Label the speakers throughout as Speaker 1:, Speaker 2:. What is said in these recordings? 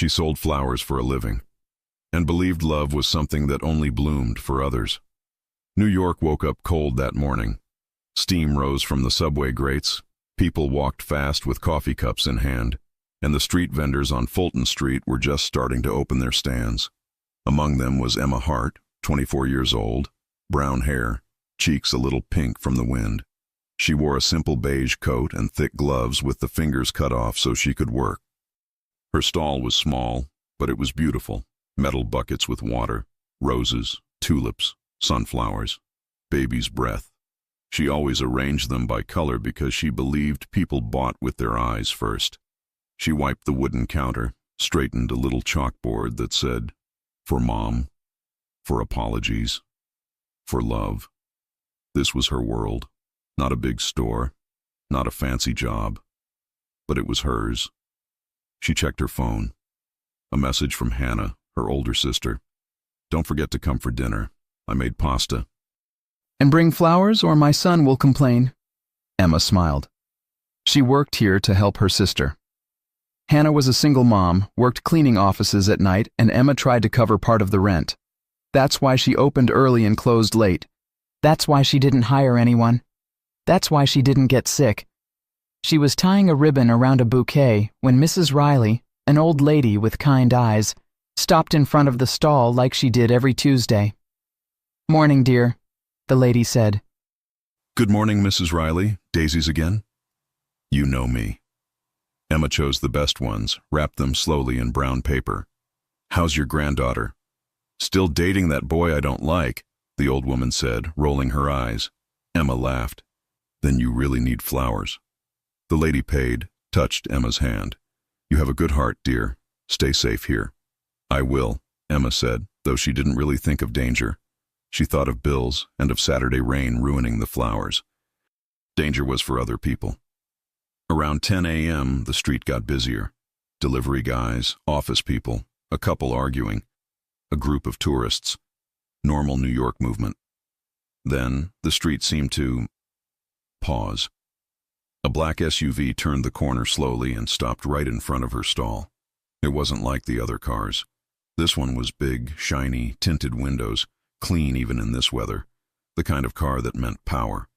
Speaker 1: She sold flowers for a living, and believed love was something that only bloomed for others. New York woke up cold that morning. Steam rose from the subway grates, people walked fast with coffee cups in hand, and the street vendors on Fulton Street were just starting to open their stands. Among them was Emma Hart, 24 years old, brown hair, cheeks a little pink from the wind. She wore a simple beige coat and thick gloves with the fingers cut off so she could work. Her stall was small, but it was beautiful. Metal buckets with water, roses, tulips, sunflowers, baby's breath. She always arranged them by color because she believed people bought with their eyes first. She wiped the wooden counter, straightened a little chalkboard that said, "For Mom," "For apologies," "For love." This was her world. Not a big store, not a fancy job, but it was hers. She checked her phone. A message from Hannah, her older sister. "Don't forget to come for dinner. I made pasta."
Speaker 2: "And bring flowers or my son will complain." Emma smiled. She worked here to help her sister. Hannah was a single mom, worked cleaning offices at night, and Emma tried to cover part of the rent. That's why she opened early and closed late. That's why she didn't hire anyone. That's why she didn't get sick. She was tying a ribbon around a bouquet when Mrs. Riley, an old lady with kind eyes, stopped in front of the stall like she did every Tuesday. "Morning, dear," the lady said.
Speaker 1: "Good morning, Mrs. Riley. Daisies again?" "You know me." Emma chose the best ones, wrapped them slowly in brown paper. "How's your granddaughter?" "Still dating that boy I don't like," the old woman said, rolling her eyes. Emma laughed. "Then you really need flowers." The lady paid, touched Emma's hand. "You have a good heart, dear. Stay safe here." "I will," Emma said, though she didn't really think of danger. She thought of bills and of Saturday rain ruining the flowers. Danger was for other people. Around 10 a.m., the street got busier. Delivery guys, office people, a couple arguing, a group of tourists. Normal New York movement. Then the street seemed to pause. A black SUV turned the corner slowly and stopped right in front of her stall. It wasn't like the other cars. This one was big, shiny, tinted windows, clean even in this weather, the kind of car that meant power.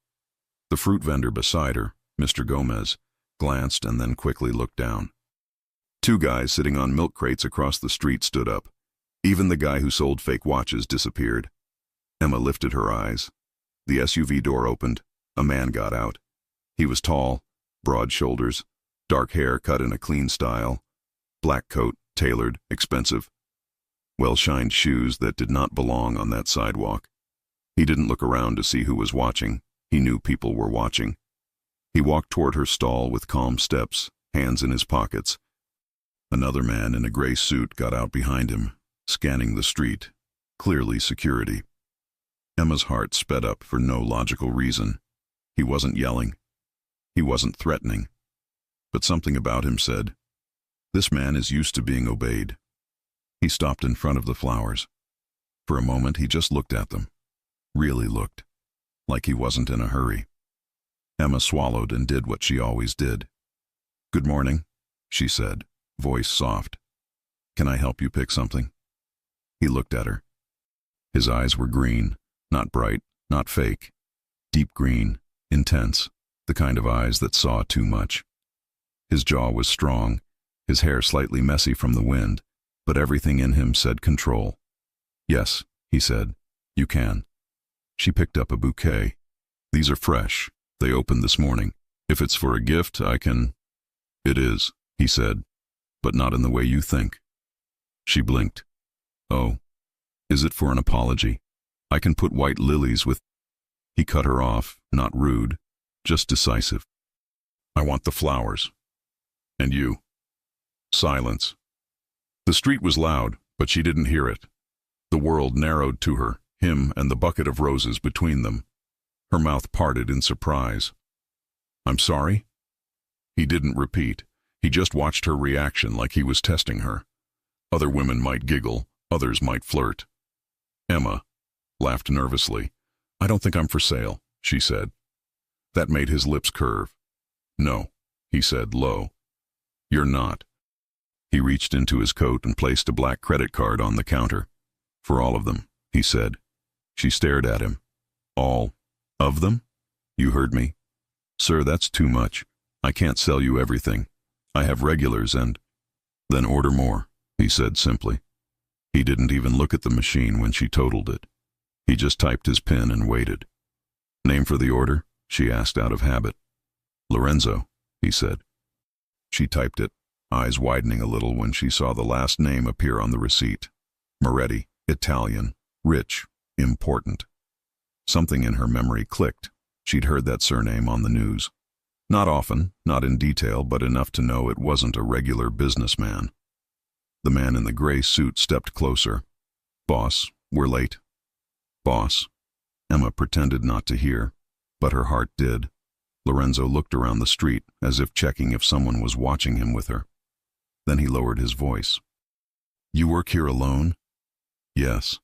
Speaker 1: The fruit vendor beside her, Mr. Gomez, glanced and then quickly looked down. Two guys sitting on milk crates across the street stood up. Even the guy who sold fake watches disappeared. Emma lifted her eyes. The SUV door opened. A man got out. He was tall, broad shoulders, dark hair cut in a clean style, black coat, tailored, expensive, well-shined shoes that did not belong on that sidewalk. He didn't look around to see who was watching. He knew people were watching. He walked toward her stall with calm steps, hands in his pockets. Another man in a gray suit got out behind him, scanning the street, clearly security. Emma's heart sped up for no logical reason. He wasn't yelling. He wasn't threatening. But something about him said, "This man is used to being obeyed." He stopped in front of the flowers. For a moment he just looked at them. Really looked. Like he wasn't in a hurry. Emma swallowed and did what she always did. "Good morning," she said, voice soft. "Can I help you pick something?" He looked at her. His eyes were green, not bright, not fake. Deep green, intense, the kind of eyes that saw too much. His jaw was strong, his hair slightly messy from the wind, but everything in him said control. "Yes," he said, "you can." She picked up a bouquet. "These are fresh. They opened this morning. If it's for a gift, I can—" "It is," he said, "but not in the way you think." She blinked. "Oh, is it for an apology? I can put white lilies with—" He cut her off, not rude, just decisive. "I want the flowers. And you." Silence. The street was loud, but she didn't hear it. The world narrowed to her, him and the bucket of roses between them. Her mouth parted in surprise. "I'm sorry?" He didn't repeat. He just watched her reaction like he was testing her. Other women might giggle, others might flirt. Emma laughed nervously. "I don't think I'm for sale," she said. That made his lips curve. "No," he said low. "You're not." He reached into his coat and placed a black credit card on the counter. "For all of them," he said. She stared at him. "All of them? You heard me. Sir, that's too much. I can't sell you everything. I have regulars and—" "Then order more," he said simply. He didn't even look at the machine when she totaled it. He just typed his PIN and waited. "Name for the order?" she asked out of habit. "Lorenzo," he said. She typed it, eyes widening a little when she saw the last name appear on the receipt. Moretti, Italian, rich, important. Something in her memory clicked. She'd heard that surname on the news. Not often, not in detail, but enough to know it wasn't a regular businessman. The man in the gray suit stepped closer. "Boss, we're late." "Boss?" Emma pretended not to hear, but her heart did. Lorenzo looked around the street, as if checking if someone was watching him with her. Then he lowered his voice. "You work here alone?" "Yes."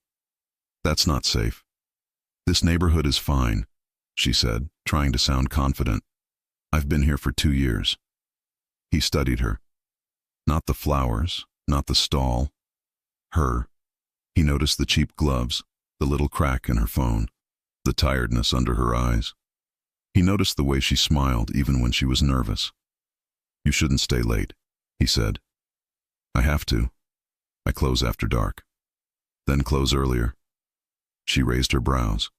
Speaker 1: "That's not safe." "This neighborhood is fine," she said, trying to sound confident. "I've been here for 2 years." He studied her. Not the flowers, not the stall. Her. He noticed the cheap gloves, the little crack in her phone, the tiredness under her eyes. He noticed the way she smiled even when she was nervous. "You shouldn't stay late," he said. "I have to. I close after dark." "Then close earlier." She raised her brows.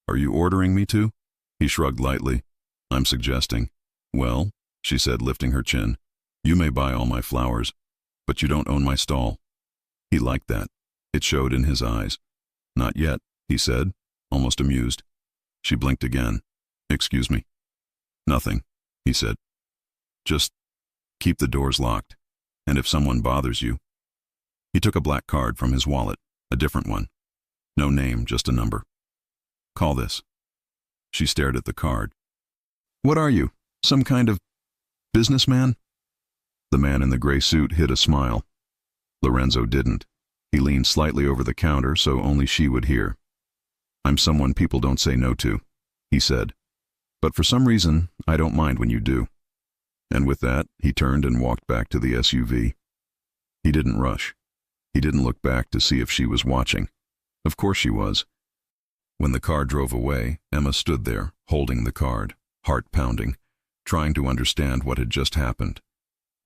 Speaker 1: "Are you ordering me to?" He shrugged lightly. "I'm suggesting." "Well," she said, lifting her chin, "you may buy all my flowers, but you don't own my stall." He liked that. It showed in his eyes. "Not yet," he said, almost amused. She blinked again. "Excuse me." "Nothing," he said. "Just keep the doors locked, and if someone bothers you—" He took a black card from his wallet, a different one. No name, just a number. "Call this." She stared at the card. "What are you, some kind of businessman?" The man in the gray suit hid a smile. Lorenzo didn't. He leaned slightly over the counter so only she would hear. "I'm someone people don't say no to," he said. "But for some reason, I don't mind when you do." And with that, he turned and walked back to the SUV. He didn't rush. He didn't look back to see if she was watching. Of course she was. When the car drove away, Emma stood there, holding the card, heart pounding, trying to understand what had just happened.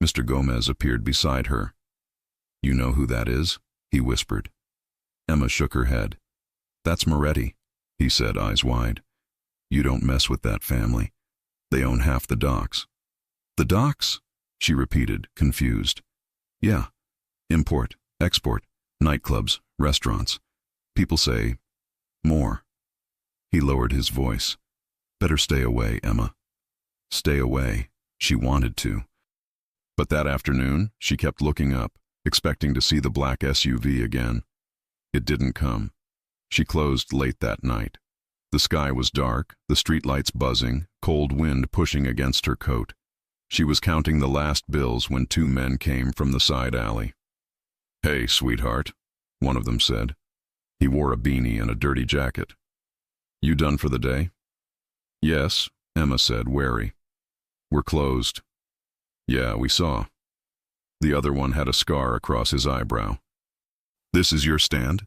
Speaker 1: Mr. Gomez appeared beside her. "You know who that is?" he whispered. Emma shook her head. "That's Moretti," he said, eyes wide. "You don't mess with that family. They own half the docks." "The docks?" she repeated, confused. "Yeah. Import, export, nightclubs, restaurants. People say, more." He lowered his voice. "Better stay away, Emma." Stay away. She wanted to. But that afternoon, she kept looking up, expecting to see the black SUV again. It didn't come. She closed late that night. The sky was dark, the streetlights buzzing, cold wind pushing against her coat. She was counting the last bills when 2 men came from the side alley. "Hey, sweetheart," one of them said. He wore a beanie and a dirty jacket. "You done for the day?" "Yes," Emma said, wary. "We're closed." "Yeah, we saw." The other one had a scar across his eyebrow. "This is your stand?"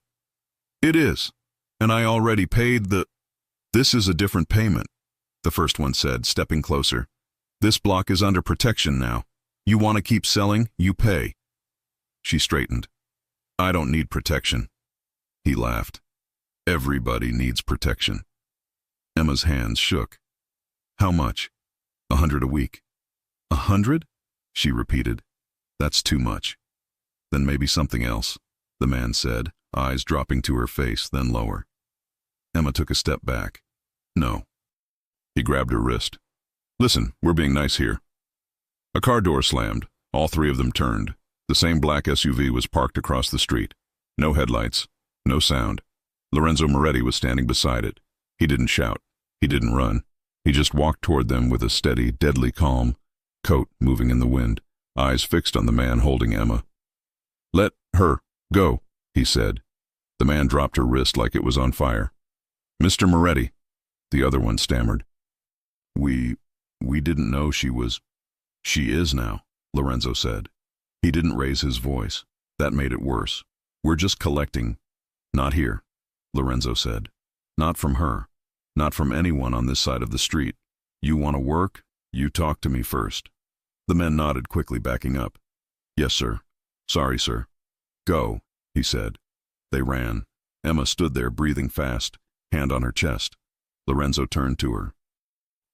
Speaker 1: "It is. And I already paid the—" "This is a different payment," the first one said, stepping closer. "This block is under protection now. You want to keep selling, you pay." She straightened. "I don't need protection." He laughed. "Everybody needs protection." Emma's hands shook. "How much?" "100 a week." "100?" she repeated. "That's too much." "Then maybe something else," the man said, eyes dropping to her face, then lower. Emma took a step back. "No." He grabbed her wrist. "Listen, we're being nice here." A car door slammed. All 3 of them turned. The same black SUV was parked across the street. No headlights. No sound. Lorenzo Moretti was standing beside it. He didn't shout. He didn't run. He just walked toward them with a steady, deadly calm, coat moving in the wind, eyes fixed on the man holding Emma. "Let her go," he said. The man dropped her wrist like it was on fire. "Mr. Moretti," the other one stammered. We didn't know she was—" "She is now," Lorenzo said. He didn't raise his voice. That made it worse. We're just collecting. Not here, Lorenzo said. Not from her. Not from anyone on this side of the street. You want to work? You talk to me first. The men nodded quickly, backing up. Yes, sir. Sorry, sir. Go, he said. They ran. Emma stood there, breathing fast, hand on her chest. Lorenzo turned to her.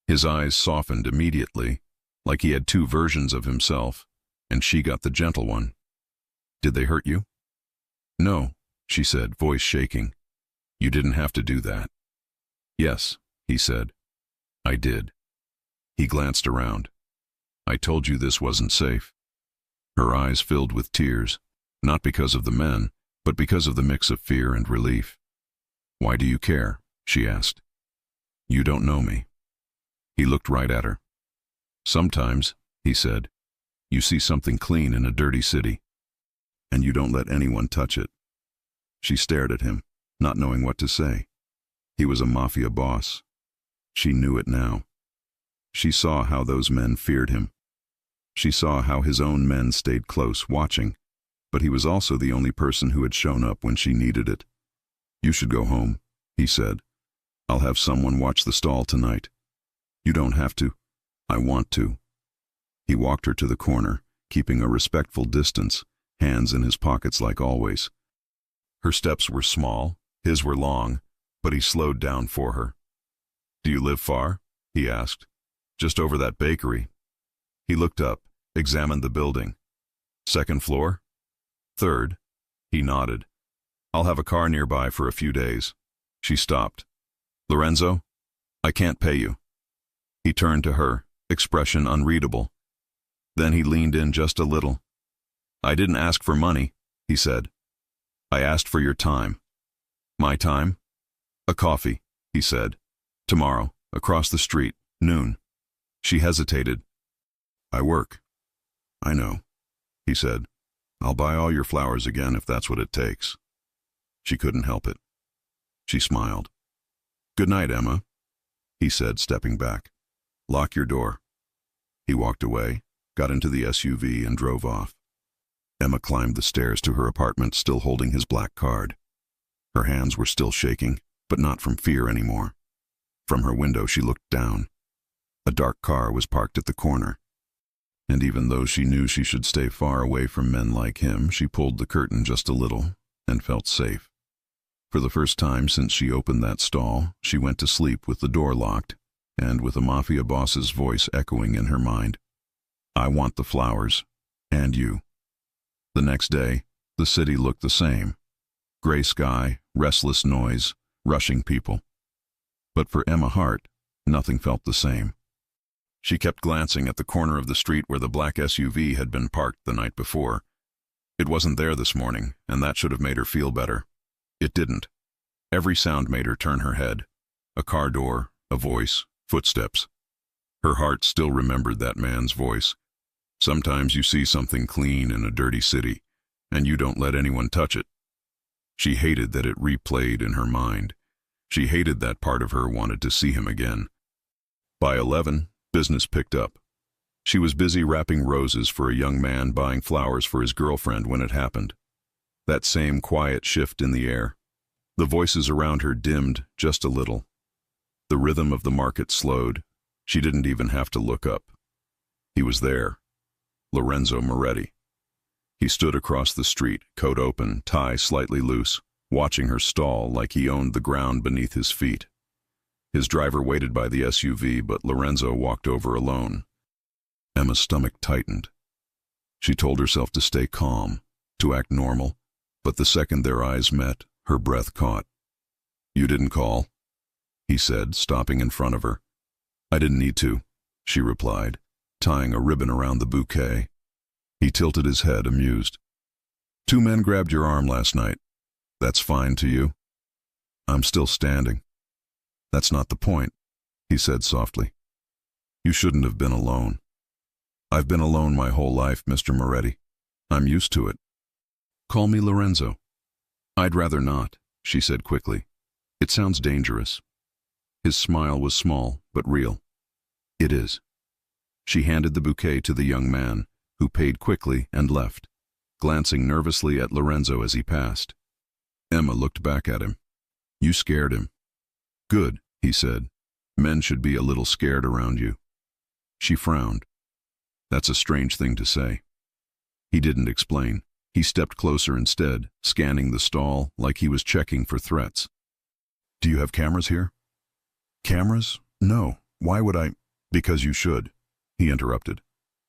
Speaker 1: His eyes softened immediately, like he had two versions of himself, and she got the gentle one. Did they hurt you? No, she said, voice shaking. You didn't have to do that. Yes, he said. I did. He glanced around. I told you this wasn't safe. Her eyes filled with tears, not because of the men, but because of the mix of fear and relief. Why do you care? She asked. You don't know me. He looked right at her. Sometimes, he said, you see something clean in a dirty city, and you don't let anyone touch it. She stared at him, not knowing what to say. He was a mafia boss. She knew it now. She saw how those men feared him. She saw how his own men stayed close, watching, but he was also the only person who had shown up when she needed it. You should go home, he said. I'll have someone watch the stall tonight. You don't have to. I want to. He walked her to the corner, keeping a respectful distance, hands in his pockets like always. Her steps were small, his were long, but he slowed down for her. Do you live far? He asked. Just over that bakery. He looked up, examined the building. Second floor? Third. He nodded. I'll have a car nearby for a few days. She stopped. Lorenzo, I can't pay you. He turned to her, expression unreadable. Then he leaned in just a little. I didn't ask for money, he said. I asked for your time. My time? A coffee, he said. Tomorrow, across the street, noon. She hesitated. I work. I know, he said. I'll buy all your flowers again if that's what it takes. She couldn't help it. She smiled. Good night, Emma, he said, stepping back. Lock your door. He walked away, got into the SUV, and drove off. Emma climbed the stairs to her apartment, still holding his black card. Her hands were still shaking, but not from fear anymore. From her window she looked down. A dark car was parked at the corner. And even though she knew she should stay far away from men like him, she pulled the curtain just a little and felt safe. For the first time since she opened that stall, she went to sleep with the door locked and with a mafia boss's voice echoing in her mind. I want the flowers, and you. The next day, the city looked the same. Gray sky, restless noise, rushing people. But for Emma Hart, nothing felt the same. She kept glancing at the corner of the street where the black SUV had been parked the night before. It wasn't there this morning, and that should have made her feel better. It didn't. Every sound made her turn her head. A car door, a voice, footsteps. Her heart still remembered that man's voice. Sometimes you see something clean in a dirty city, and you don't let anyone touch it. She hated that it replayed in her mind. She hated that part of her wanted to see him again. By 11, business picked up. She was busy wrapping roses for a young man buying flowers for his girlfriend when it happened. That same quiet shift in the air. The voices around her dimmed just a little. The rhythm of the market slowed. She didn't even have to look up. He was there. Lorenzo Moretti. He stood across the street, coat open, tie slightly loose, watching her stall like he owned the ground beneath his feet. His driver waited by the SUV, but Lorenzo walked over alone. Emma's stomach tightened. She told herself to stay calm, to act normal, but the second their eyes met, her breath caught. You didn't call, he said, stopping in front of her. I didn't need to, she replied, tying a ribbon around the bouquet. He tilted his head, amused. 2 men grabbed your arm last night. That's fine to you? I'm still standing. That's not the point, he said softly. You shouldn't have been alone. I've been alone my whole life, Mr. Moretti. I'm used to it. Call me Lorenzo. I'd rather not, she said quickly. It sounds dangerous. His smile was small, but real. It is. She handed the bouquet to the young man, who paid quickly and left, glancing nervously at Lorenzo as he passed. Emma looked back at him. "You scared him." "Good," he said. "Men should be a little scared around you." She frowned. "That's a strange thing to say." He didn't explain. He stepped closer instead, scanning the stall like he was checking for threats. "Do you have cameras here?" "Cameras? No. Why would I?" "Because you should," he interrupted.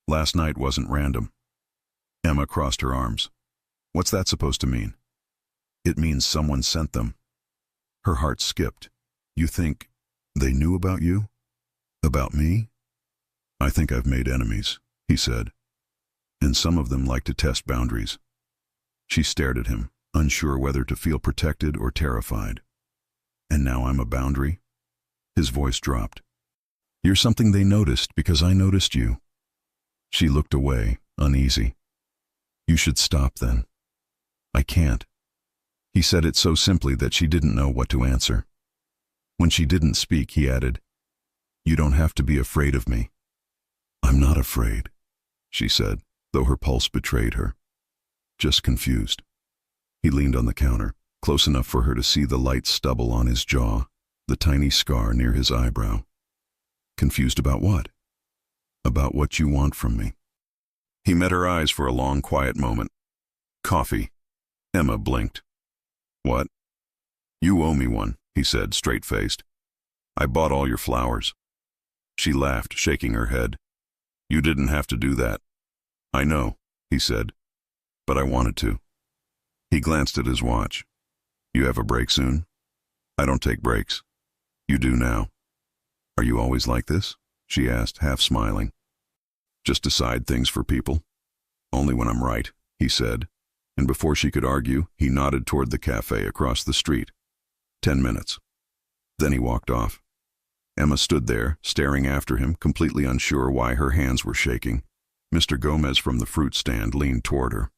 Speaker 1: "Last night wasn't random." Emma crossed her arms. "What's that supposed to mean?" "It means someone sent them." Her heart skipped. "You think they knew about you? About me?" "I think I've made enemies," he said. "And some of them like to test boundaries." She stared at him, unsure whether to feel protected or terrified. "And now I'm a boundary?" His voice dropped. "You're something they noticed because I noticed you." She looked away, uneasy. "You should stop then." "I can't." He said it so simply that she didn't know what to answer. When she didn't speak, he added, "You don't have to be afraid of me." "I'm not afraid," she said, though her pulse betrayed her. "Just confused." He leaned on the counter, close enough for her to see the light stubble on his jaw, the tiny scar near his eyebrow. "Confused about what?" "About what you want from me." He met her eyes for a long, quiet moment. "Coffee." Emma blinked. "What?" "You owe me one," he said, straight-faced. "I bought all your flowers." She laughed, shaking her head. "You didn't have to do that." "I know," he said, "but I wanted to." He glanced at his watch. "You have a break soon?" "I don't take breaks." "You do now." "Are you always like this?" she asked, half smiling. "Just decide things for people?" "Only when I'm right," he said, and before she could argue, he nodded toward the cafe across the street. 10 minutes. Then he walked off. Emma stood there, staring after him, completely unsure why her hands were shaking. Mr. Gomez from the fruit stand leaned toward her.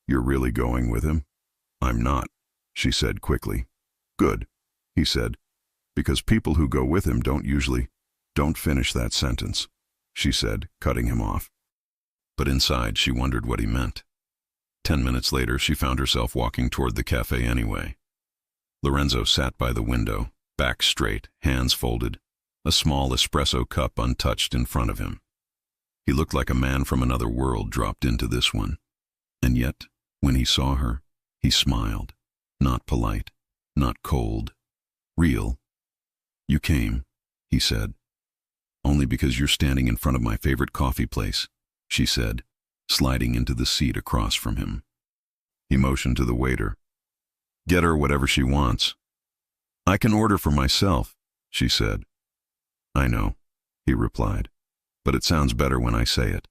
Speaker 1: "You're really going with him?" "I'm not," she said quickly. "Good," he said, "because people who go with him don't usually—" "Don't finish that sentence," she said, cutting him off. But inside, she wondered what he meant. 10 minutes later, she found herself walking toward the cafe anyway. Lorenzo sat by the window, back straight, hands folded, a small espresso cup untouched in front of him. He looked like a man from another world dropped into this one. And yet, when he saw her, he smiled. Not polite, not cold, real. "You came," he said. "Only because you're standing in front of my favorite coffee place," she said, sliding into the seat across from him. He motioned to the waiter. "Get her whatever she wants." "I can order for myself," she said. "I know," he replied, "but it sounds better when I say it."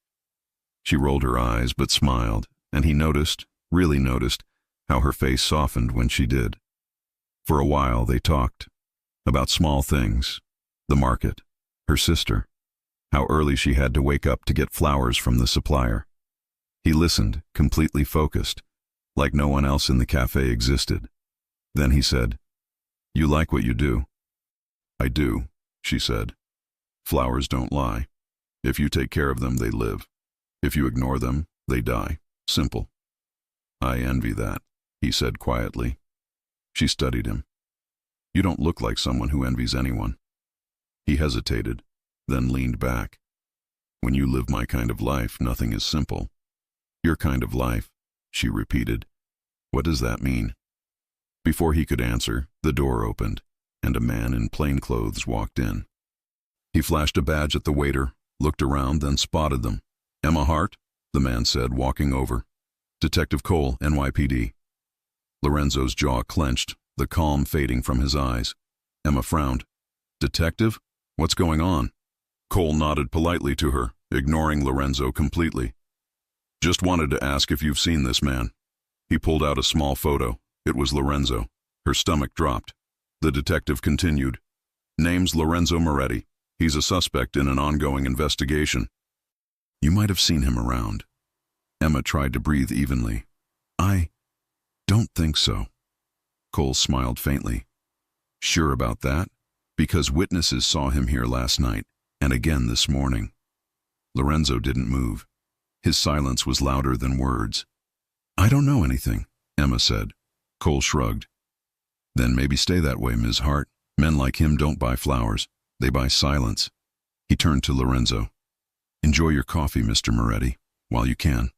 Speaker 1: She rolled her eyes but smiled, and he noticed, really noticed, how her face softened when she did. For a while they talked, about small things, the market, her sister, how early she had to wake up to get flowers from the supplier. He listened, completely focused, like no one else in the cafe existed. Then he said, "You like what you do?" "I do," she said. "Flowers don't lie. If you take care of them, they live. If you ignore them, they die. Simple." "I envy that," he said quietly. She studied him. "You don't look like someone who envies anyone." He hesitated, then leaned back. "When you live my kind of life, nothing is simple." "Your kind of life," she repeated. "What does that mean?" Before he could answer, the door opened, and a man in plain clothes walked in. He flashed a badge at the waiter, looked around, then spotted them. "Emma Hart," the man said, walking over. "Detective Cole, NYPD." Lorenzo's jaw clenched, the calm fading from his eyes. Emma frowned. "Detective? What's going on?" Cole nodded politely to her, ignoring Lorenzo completely. "Just wanted to ask if you've seen this man." He pulled out a small photo. It was Lorenzo. Her stomach dropped. The detective continued. "Name's Lorenzo Moretti. He's a suspect in an ongoing investigation." "You might have seen him around." Emma tried to breathe evenly. "I don't think so." Cole smiled faintly. "Sure about that?" "Because witnesses saw him here last night, and again this morning." Lorenzo didn't move. His silence was louder than words. "I don't know anything," Emma said. Cole shrugged. "Then maybe stay that way, Ms. Hart. Men like him don't buy flowers. They buy silence." He turned to Lorenzo. "Enjoy your coffee, Mr. Moretti, while you can."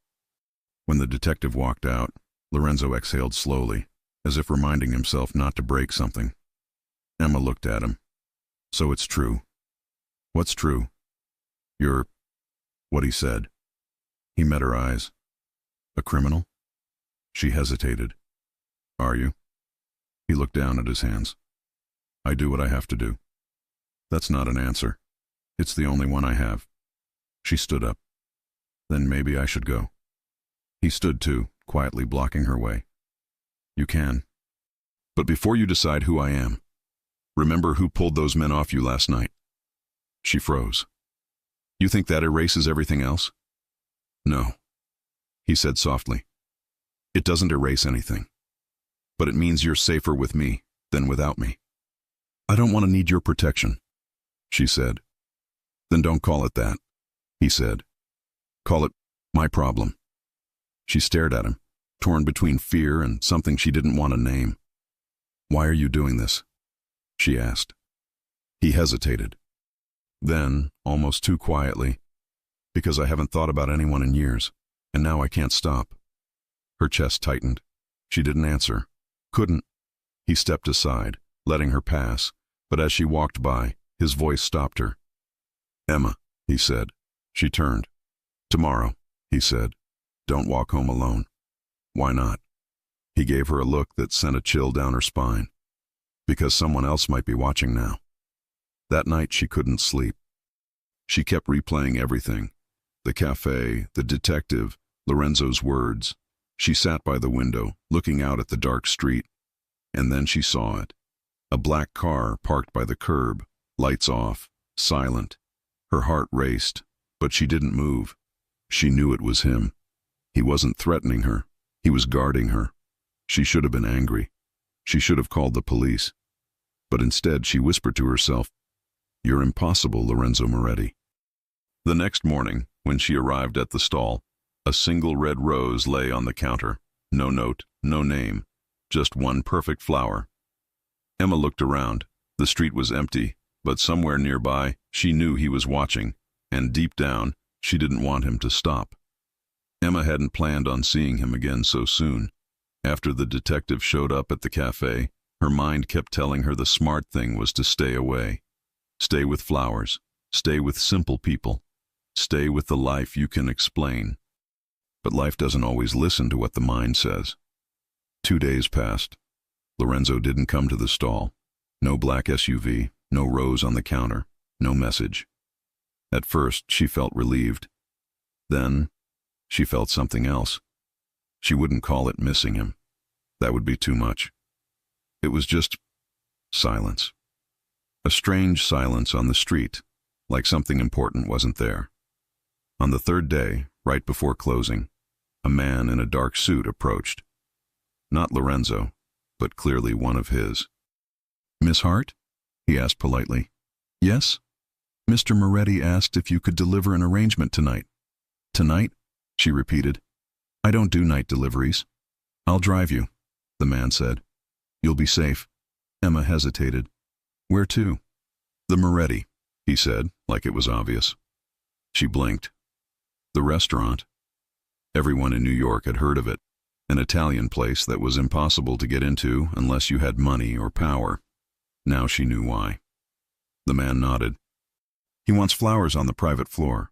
Speaker 1: When the detective walked out, Lorenzo exhaled slowly, as if reminding himself not to break something. Emma looked at him. "So it's true." "What's true?" "You're—" what he said. He met her eyes. "A criminal?" She hesitated. "Are you?" He looked down at his hands. "I do what I have to do." "That's not an answer. It's the only one I have." She stood up. "Then maybe I should go." He stood too, quietly blocking her way. "You can. But before you decide who I am, remember who pulled those men off you last night." She froze. "You think that erases everything else?" "No," he said softly. "It doesn't erase anything. But it means you're safer with me than without me." "I don't want to need your protection," she said. "Then don't call it that," he said. "Call it my problem." She stared at him, torn between fear and something she didn't want to name. "Why are you doing this?" she asked. He hesitated. Then, almost too quietly, "Because I haven't thought about anyone in years, and now I can't stop." Her chest tightened. She didn't answer. Couldn't. He stepped aside, letting her pass, but as she walked by, his voice stopped her. "Emma," he said. She turned. "Tomorrow," he said. "Don't walk home alone." "Why not?" He gave her a look that sent a chill down her spine. "Because someone else might be watching now." That night she couldn't sleep. She kept replaying everything. The cafe, the detective, Lorenzo's words. She sat by the window, looking out at the dark street. And then she saw it. A black car parked by the curb, lights off, silent. Her heart raced, but she didn't move. She knew it was him. He wasn't threatening her. He was guarding her. She should have been angry. She should have called the police. But instead she whispered to herself, "You're impossible, Lorenzo Moretti." The next morning, when she arrived at the stall, a single red rose lay on the counter. No note, no name, just one perfect flower. Emma looked around. The street was empty, but somewhere nearby, she knew he was watching, and deep down, she didn't want him to stop. Emma hadn't planned on seeing him again so soon. After the detective showed up at the cafe, her mind kept telling her the smart thing was to stay away. Stay with flowers. Stay with simple people. Stay with the life you can explain. But life doesn't always listen to what the mind says. 2 days passed. Lorenzo didn't come to the stall. No black SUV, no rose on the counter, no message. At first, she felt relieved. Then, she felt something else. She wouldn't call it missing him. That would be too much. It was just silence. A strange silence on the street, like something important wasn't there. On the third day, right before closing, a man in a dark suit approached. Not Lorenzo, but clearly one of his. "Miss Hart?" he asked politely. "Yes?" "Mr. Moretti asked if you could deliver an arrangement tonight." "Tonight?" she repeated. "I don't do night deliveries." "I'll drive you," the man said. "You'll be safe." Emma hesitated. "Where to?" "The Moretti," he said, like it was obvious. She blinked. The restaurant. Everyone in New York had heard of it. An Italian place that was impossible to get into unless you had money or power. Now she knew why. The man nodded. "He wants flowers on the private floor."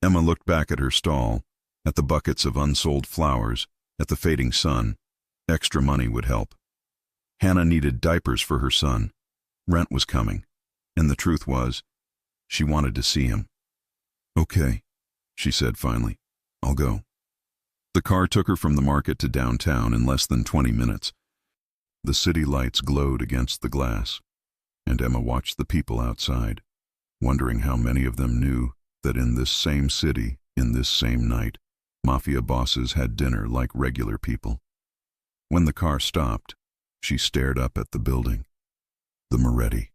Speaker 1: Emma looked back at her stall, at the buckets of unsold flowers, at the fading sun. Extra money would help. Hannah needed diapers for her son. Rent was coming. And the truth was, she wanted to see him. "Okay," she said finally. "I'll go." The car took her from the market to downtown in less than 20 minutes. The city lights glowed against the glass, and Emma watched the people outside, wondering how many of them knew that in this same city, in this same night, Mafia bosses had dinner like regular people. When the car stopped, she stared up at the building. The Moretti.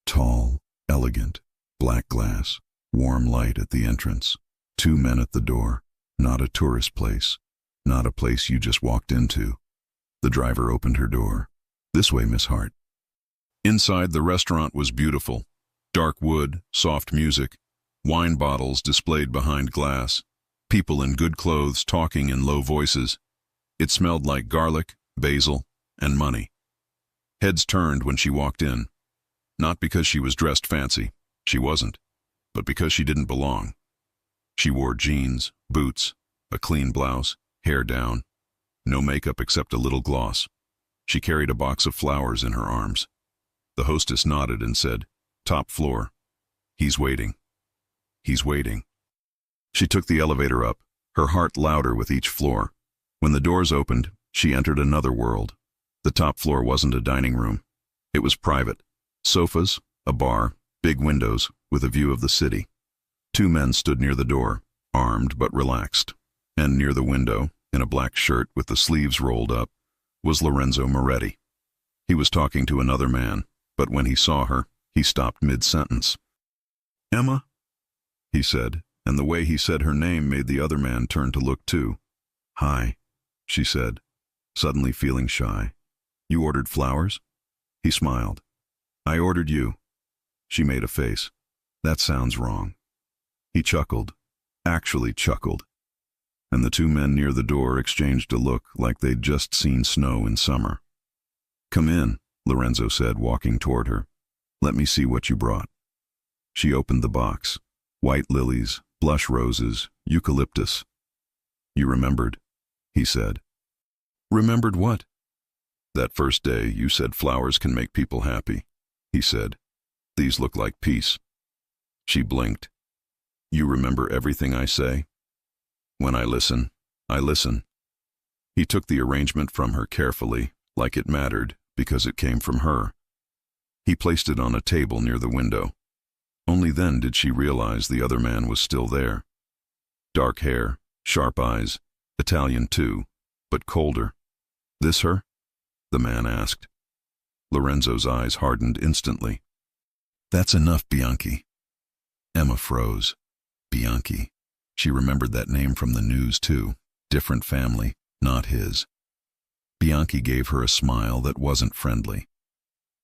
Speaker 1: Tall, elegant, black glass, warm light at the entrance, Two men at the door. Not a tourist place. Not a place you just walked into. The driver opened her door. "This way, Miss Hart." Inside, the restaurant was beautiful. Dark wood, soft music, wine bottles displayed behind glass, people in good clothes talking in low voices. It smelled like garlic, basil, and money. Heads turned when she walked in. Not because she was dressed fancy. She wasn't. But because she didn't belong. She wore jeans, boots, a clean blouse, hair down. No makeup except a little gloss. She carried a box of flowers in her arms. The hostess nodded and said, "Top floor. He's waiting. He's waiting." She took the elevator up, her heart louder with each floor. When the doors opened, she entered another world. The top floor wasn't a dining room. It was private. Sofas, a bar, big windows with a view of the city. Two men stood near the door, armed but relaxed. And near the window, in a black shirt with the sleeves rolled up, was Lorenzo Moretti. He was talking to another man, but when he saw her, he stopped mid-sentence. "Emma?" he said, and the way he said her name made the other man turn to look too. "Hi," she said, suddenly feeling shy. "You ordered flowers?" He smiled. "I ordered you." She made a face. "That sounds wrong." He chuckled, actually chuckled, and the two men near the door exchanged a look like they'd just seen snow in summer. "Come in," Lorenzo said, walking toward her. "Let me see what you brought." She opened the box. White lilies, blush roses, eucalyptus. "You remembered," he said. "Remembered what?" "That first day you said flowers can make people happy," he said. "These look like peace." She blinked. "You remember everything I say?" "When I listen, I listen." He took the arrangement from her carefully, like it mattered, because it came from her. He placed it on a table near the window. Only then did she realize the other man was still there. Dark hair, sharp eyes, Italian too, but colder. "This her?" the man asked. Lorenzo's eyes hardened instantly. "That's enough, Bianchi." Emma froze. Bianchi. She remembered that name from the news too. Different family, not his. Bianchi gave her a smile that wasn't friendly.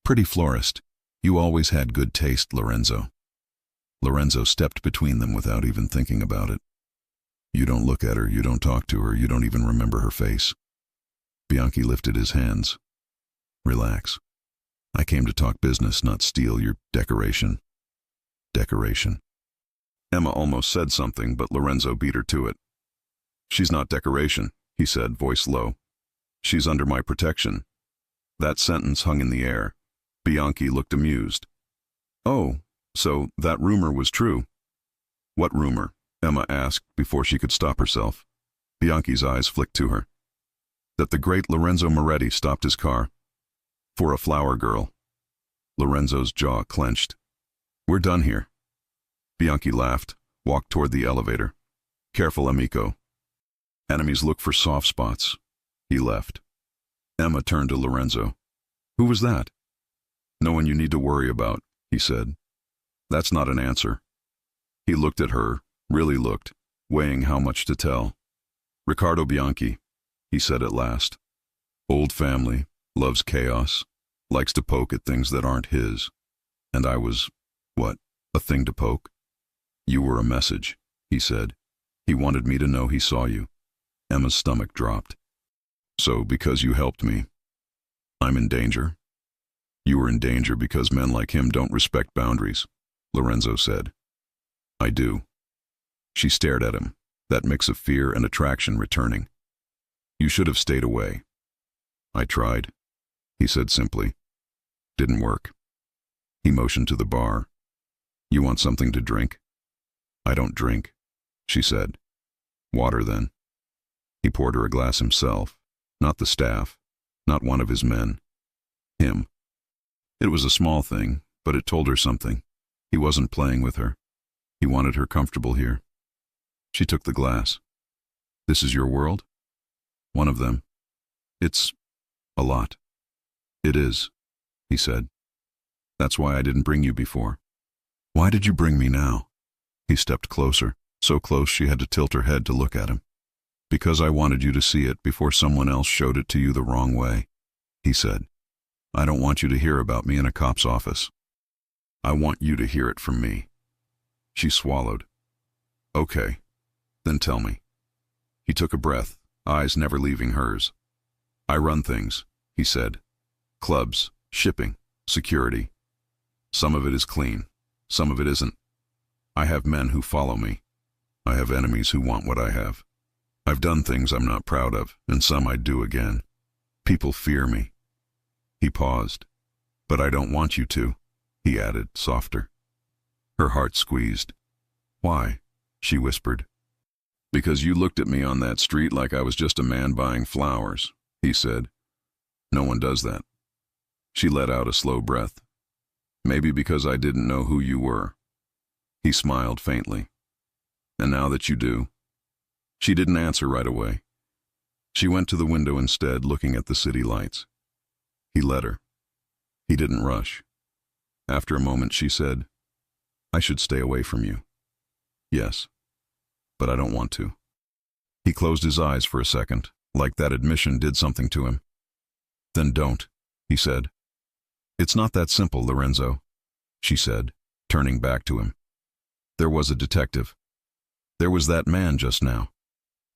Speaker 1: "Pretty florist. You always had good taste, Lorenzo." Lorenzo stepped between them without even thinking about it. "You don't look at her, you don't talk to her, you don't even remember her face." Bianchi lifted his hands. "Relax. I came to talk business, not steal your decoration." "Decoration." Emma almost said something, but Lorenzo beat her to it. "She's not decoration," he said, voice low. "She's under my protection." That sentence hung in the air. Bianchi looked amused. "Oh, so that rumor was true." "What rumor?" Emma asked before she could stop herself. Bianchi's eyes flicked to her. "That the great Lorenzo Moretti stopped his car. For a flower girl." Lorenzo's jaw clenched. "We're done here." Bianchi laughed, walked toward the elevator. "Careful, amico. Enemies look for soft spots." He left. Emma turned to Lorenzo. "Who was that?" "No one you need to worry about," he said. "That's not an answer." He looked at her, really looked, weighing how much to tell. "Riccardo Bianchi," he said at last. "Old family, loves chaos, likes to poke at things that aren't his. And I was, what, a thing to poke?" "You were a message," he said. "He wanted me to know he saw you." Emma's stomach dropped. "So because you helped me, I'm in danger?" "You were in danger because men like him don't respect boundaries," Lorenzo said. "I do." She stared at him, that mix of fear and attraction returning. "You should have stayed away." "I tried," he said simply. "Didn't work." He motioned to the bar. "You want something to drink?" "I don't drink," she said. "Water, then." He poured her a glass himself, not the staff, not one of his men. Him. It was a small thing, but it told her something. He wasn't playing with her. He wanted her comfortable here. She took the glass. "This is your world?" "One of them. It's a lot." "It is," he said. "That's why I didn't bring you before." "Why did you bring me now?" He stepped closer. so close she had to tilt her head to look at him. "Because I wanted you to see it before someone else showed it to you the wrong way," he said. "I don't want you to hear about me in a cop's office. I want you to hear it from me." She swallowed. "Okay, then tell me." He took a breath, eyes never leaving hers. "I run things," he said. "Clubs, shipping, security. Some of it is clean, some of it isn't. I have men who follow me. I have enemies who want what I have. I've done things I'm not proud of, and some I'd do again. People fear me." He paused. "But I don't want you to," he added, softer. Her heart squeezed. "Why?" she whispered. "Because you looked at me on that street like I was just a man buying flowers," he said. "No one does that." She let out a slow breath. "Maybe because I didn't know who you were." He smiled faintly. "And now that you do?" She didn't answer right away. She went to the window instead, looking at the city lights. He let her. He didn't rush. After a moment she said, "I should stay away from you." "Yes, but I don't want to." He closed his eyes for a second, like that admission did something to him. "Then don't," he said. "It's not that simple, Lorenzo," she said, turning back to him. "There was a detective. There was that man just now.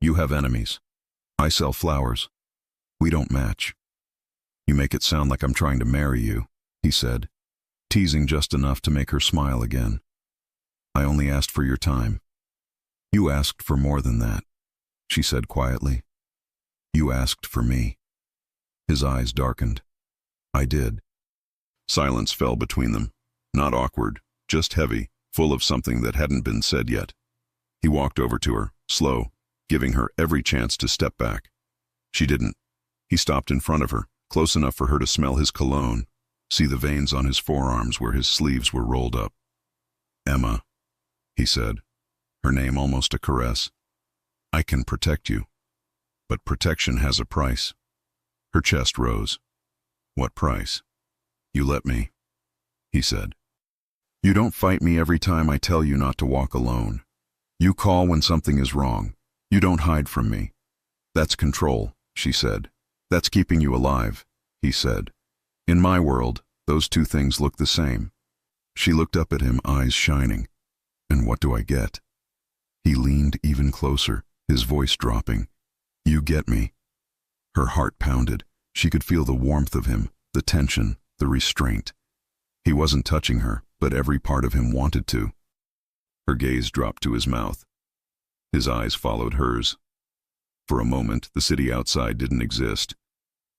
Speaker 1: You have enemies. I sell flowers. We don't match. You make it sound like I'm trying to marry you," he said, teasing just enough to make her smile again. "I only asked for your time." "You asked for more than that," she said quietly. "You asked for me." His eyes darkened. "I did." Silence fell between them, not awkward, just heavy, full of something that hadn't been said yet. He walked over to her, slow, giving her every chance to step back. She didn't. He stopped in front of her, close enough for her to smell his cologne, see the veins on his forearms where his sleeves were rolled up. "Emma," he said, her name almost a caress. "I can protect you, but protection has a price." Her chest rose. "What price?" "You let me," he said. "You don't fight me every time I tell you not to walk alone. You call when something is wrong. You don't hide from me. That's control," she said. "That's keeping you alive," he said. "In my world, those two things look the same." She looked up at him, eyes shining. "And what do I get?" He leaned even closer, his voice dropping. "You get me." Her heart pounded. She could feel the warmth of him, the tension, the restraint. He wasn't touching her, but every part of him wanted to. Her gaze dropped to his mouth. His eyes followed hers. For a moment, the city outside didn't exist.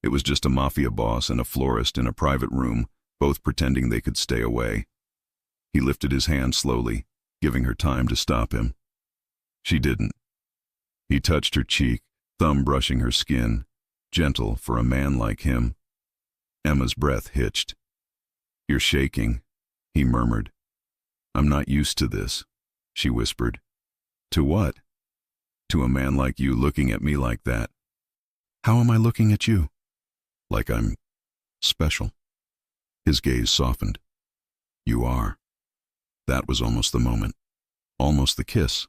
Speaker 1: It was just a Mafia boss and a florist in a private room, both pretending they could stay away. He lifted his hand slowly, giving her time to stop him. She didn't. He touched her cheek, thumb brushing her skin, gentle for a man like him. Emma's breath hitched. "You're shaking," he murmured. "I'm not used to this," she whispered. "To what?" "To a man like you looking at me like that." "How am I looking at you?" "Like I'm special." His gaze softened. "You are." That was almost the moment. Almost the kiss.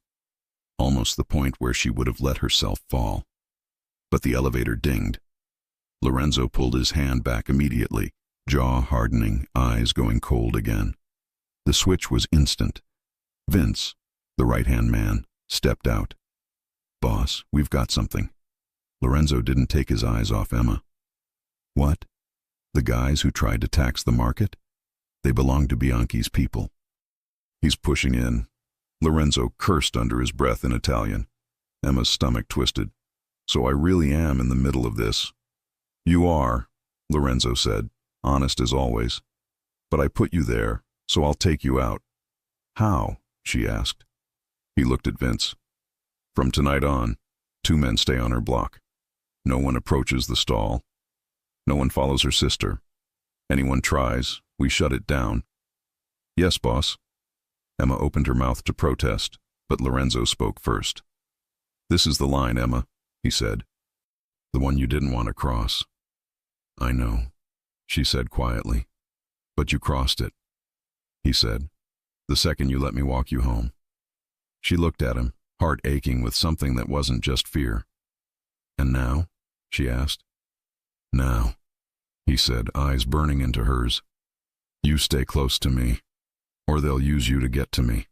Speaker 1: Almost the point where she would have let herself fall. But the elevator dinged. Lorenzo pulled his hand back immediately, jaw hardening, eyes going cold again. The switch was instant. Vince, the right-hand man, stepped out. "Boss, we've got something." Lorenzo didn't take his eyes off Emma. "What? The guys who tried to tax the market? They belong to Bianchi's people." "He's pushing in." Lorenzo cursed under his breath in Italian. Emma's stomach twisted. "So I really am in the middle of this." "You are," Lorenzo said, honest as always. "But I put you there, so I'll take you out." "How?" she asked. He looked at Vince. "From tonight on, 2 men stay on her block. No one approaches the stall. No one follows her sister. Anyone tries, we shut it down." "Yes, boss." Emma opened her mouth to protest, but Lorenzo spoke first. "This is the line, Emma," he said. "The one you didn't want to cross." "I know," she said quietly. "But you crossed it," he said, "the second you let me walk you home." She looked at him, heart aching with something that wasn't just fear. "And now?" she asked. "Now," he said, eyes burning into hers. "You stay close to me, or they'll use you to get to me."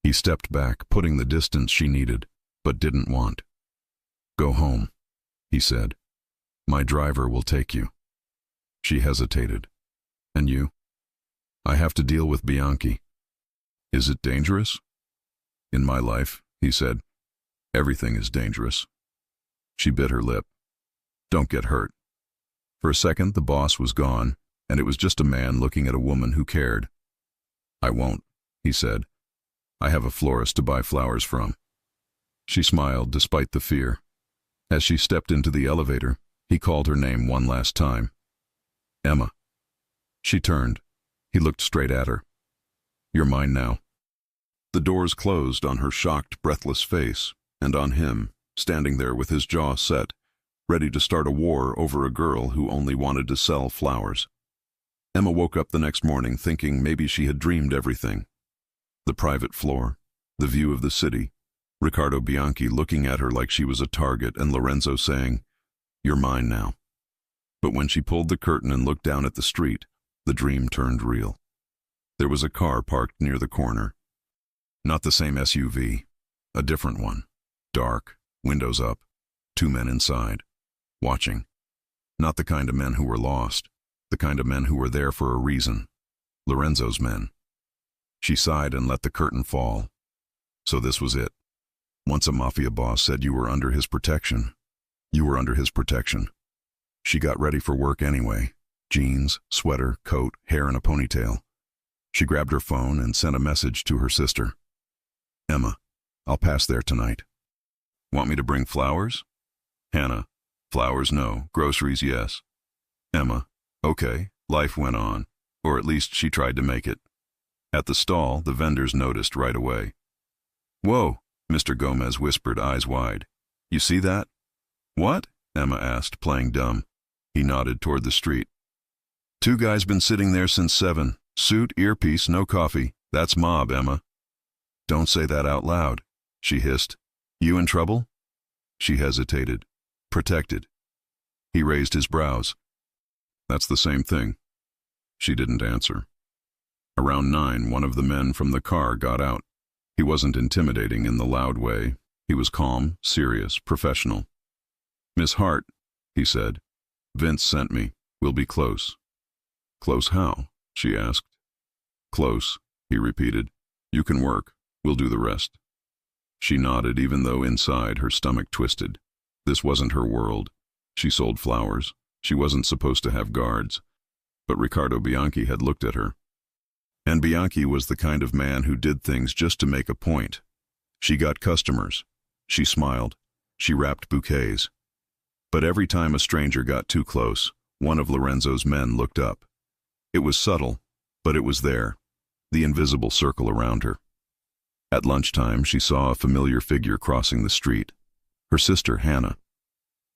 Speaker 1: He stepped back, putting the distance she needed, but didn't want. "Go home," he said. "My driver will take you." She hesitated. "And you?" "I have to deal with Bianchi." "Is it dangerous?" "In my life," he said, "everything is dangerous." She bit her lip. "Don't get hurt." For a second, the boss was gone, and it was just a man looking at a woman who cared. "I won't," he said. "I have a florist to buy flowers from." She smiled despite the fear. As she stepped into the elevator, he called her name one last time. "Emma." She turned. He looked straight at her. "You're mine now." The doors closed on her shocked, breathless face, and on him, standing there with his jaw set, ready to start a war over a girl who only wanted to sell flowers. Emma woke up the next morning thinking maybe she had dreamed everything. The private floor, the view of the city, Riccardo Bianchi looking at her like she was a target, and Lorenzo saying, "You're mine now." But when she pulled the curtain and looked down at the street, the dream turned real. There was a car parked near the corner. Not the same SUV, a different one. Dark, windows up, two men inside, watching. Not the kind of men who were lost, the kind of men who were there for a reason. Lorenzo's men. She sighed and let the curtain fall. So this was it. Once a Mafia boss said you were under his protection. You were under his protection. She got ready for work anyway. Jeans, sweater, coat, hair in a ponytail. She grabbed her phone and sent a message to her sister. "Emma, I'll pass there tonight." "Want me to bring flowers?" Hannah, "Flowers no, groceries yes." Emma, "Okay." Life went on, or at least she tried to make it. At the stall, the vendors noticed right away. "Whoa," Mr. Gomez whispered, eyes wide. "You see that?" "What?" Emma asked, playing dumb. He nodded toward the street. "Two guys been sitting there since 7. Suit, earpiece, no coffee. That's mob, Emma." "Don't say that out loud," she hissed. "You in trouble?" She hesitated. "Protected." He raised his brows. "That's the same thing." She didn't answer. Around 9, one of the men from the car got out. He wasn't intimidating in the loud way. He was calm, serious, professional. "Miss Hart," he said. "Vince sent me. We'll be close." "Close how?" she asked. "Close," he repeated. "You can work. We'll do the rest." She nodded, even though inside her stomach twisted. This wasn't her world. She sold flowers. She wasn't supposed to have guards. But Riccardo Bianchi had looked at her. And Bianchi was the kind of man who did things just to make a point. She got customers. She smiled. She wrapped bouquets. But every time a stranger got too close, one of Lorenzo's men looked up. It was subtle, but it was there, the invisible circle around her. At lunchtime, she saw a familiar figure crossing the street. Her sister, Hannah.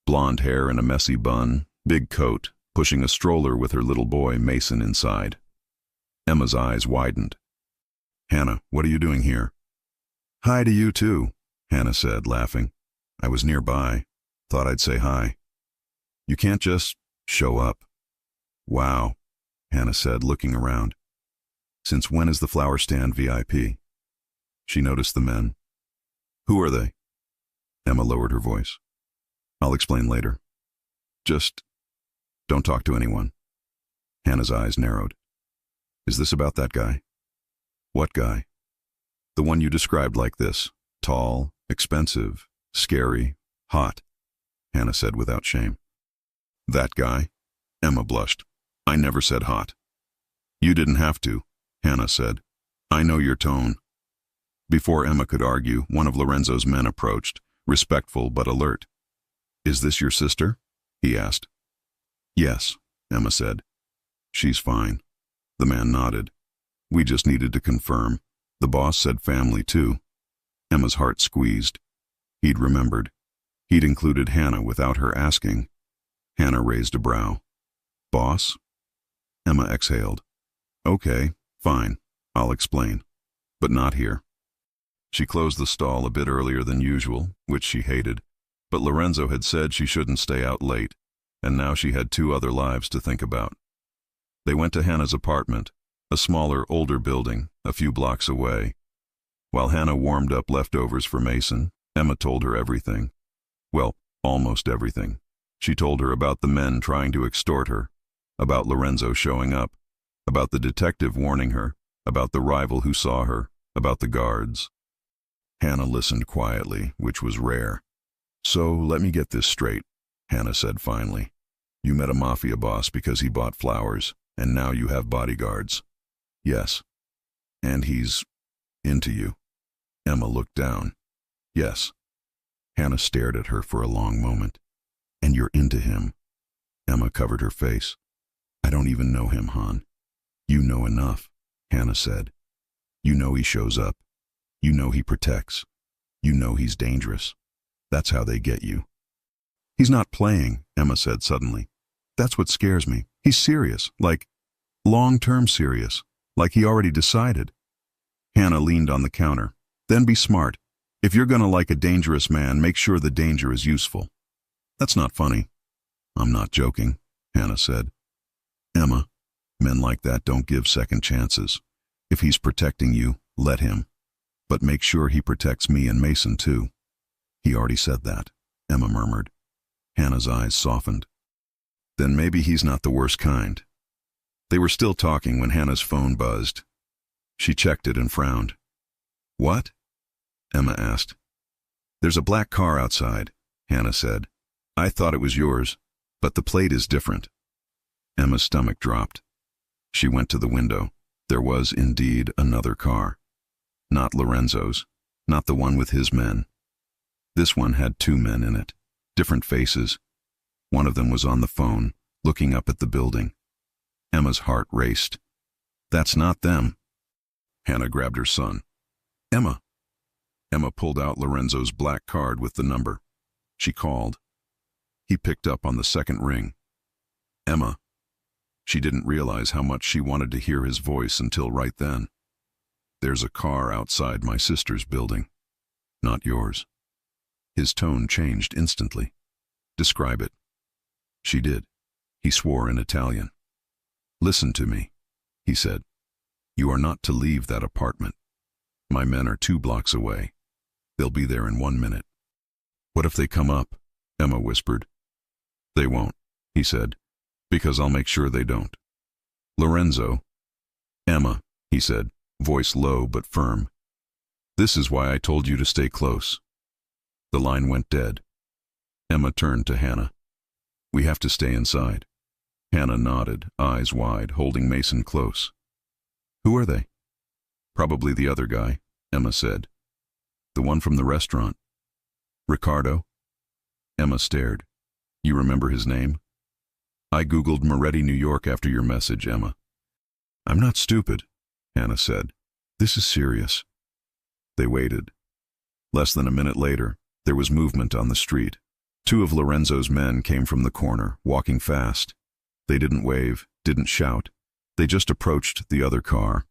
Speaker 1: Blonde hair in a messy bun, big coat, pushing a stroller with her little boy, Mason, inside. Emma's eyes widened. "Hannah, what are you doing here?" "Hi to you too," Hannah said, laughing. "I was nearby. Thought I'd say hi." "You can't just show up." "Wow," Hannah said, looking around. "Since when is the flower stand VIP?" She noticed the men. "Who are they?" Emma lowered her voice. "I'll explain later. Just don't talk to anyone." Hannah's eyes narrowed. "Is this about that guy?" "What guy?" "The one you described like this. Tall, expensive, scary, hot," Hannah said without shame. "That guy?" Emma blushed. "I never said hot." "You didn't have to," Hannah said. "I know your tone." Before Emma could argue, one of Lorenzo's men approached, respectful but alert. "Is this your sister?" he asked. "Yes," Emma said. "She's fine." The man nodded. "We just needed to confirm. The boss said family too." Emma's heart squeezed. He'd remembered. He'd included Hannah without her asking. Hannah raised a brow. "Boss?" Emma exhaled. "Okay, fine. I'll explain. But not here." She closed the stall a bit earlier than usual, which she hated, but Lorenzo had said she shouldn't stay out late, and now she had two other lives to think about. They went to Hannah's apartment, a smaller, older building, a few blocks away. While Hannah warmed up leftovers for Mason, Emma told her everything. Well, almost everything. She told her about the men trying to extort her, about Lorenzo showing up, about the detective warning her, about the rival who saw her, about the guards. Hannah listened quietly, which was rare. "So, let me get this straight," Hannah said finally. "You met a Mafia boss because he bought flowers, and now you have bodyguards." "Yes." "And he's into you?" Emma looked down. "Yes." Hannah stared at her for a long moment. "And you're into him?" Emma covered her face. "I don't even know him, hon." "You know enough," Hannah said. "You know he shows up. You know he protects. You know he's dangerous. That's how they get you." "He's not playing," Emma said suddenly. "That's what scares me. He's serious, like long-term serious, like he already decided." Hannah leaned on the counter. "Then be smart. If you're gonna like a dangerous man, make sure the danger is useful." "That's not funny." "I'm not joking," Hannah said. "Emma, men like that don't give second chances. If he's protecting you, let him. But make sure he protects me and Mason too." "He already said that," Emma murmured. Hannah's eyes softened. "Then maybe he's not the worst kind." They were still talking when Hannah's phone buzzed. She checked it and frowned. "What?" Emma asked. "There's a black car outside," Hannah said. "I thought it was yours, but the plate is different." Emma's stomach dropped. She went to the window. There was indeed another car. Not Lorenzo's, not the one with his men. This one had two men in it, different faces. One of them was on the phone, looking up at the building. Emma's heart raced. "That's not them." Hannah grabbed her son. "Emma." Emma pulled out Lorenzo's black card with the number. She called. He picked up on the second ring. "Emma." She didn't realize how much she wanted to hear his voice until right then. "There's a car outside my sister's building. Not yours." His tone changed instantly. "Describe it." She did. He swore in Italian. "Listen to me," he said. "You are not to leave that apartment. My men are 2 blocks away. They'll be there in 1 minute." "What if they come up?" Emma whispered. "They won't," he said, "because I'll make sure they don't." "Lorenzo." "Emma," he said, voice low but firm. "This is why I told you to stay close." The line went dead. Emma turned to Hannah. "We have to stay inside." Hannah nodded, eyes wide, holding Mason close. "Who are they?" "Probably the other guy," Emma said. "The one from the restaurant." "Ricardo?" Emma stared. "You remember his name?" "I Googled Moretti, New York after your message, Emma." "I'm not stupid," Hannah said. "This is serious." They waited. Less than a minute later, there was movement on the street. 2 of Lorenzo's men came from the corner, walking fast. They didn't wave, didn't shout. They just approached the other car.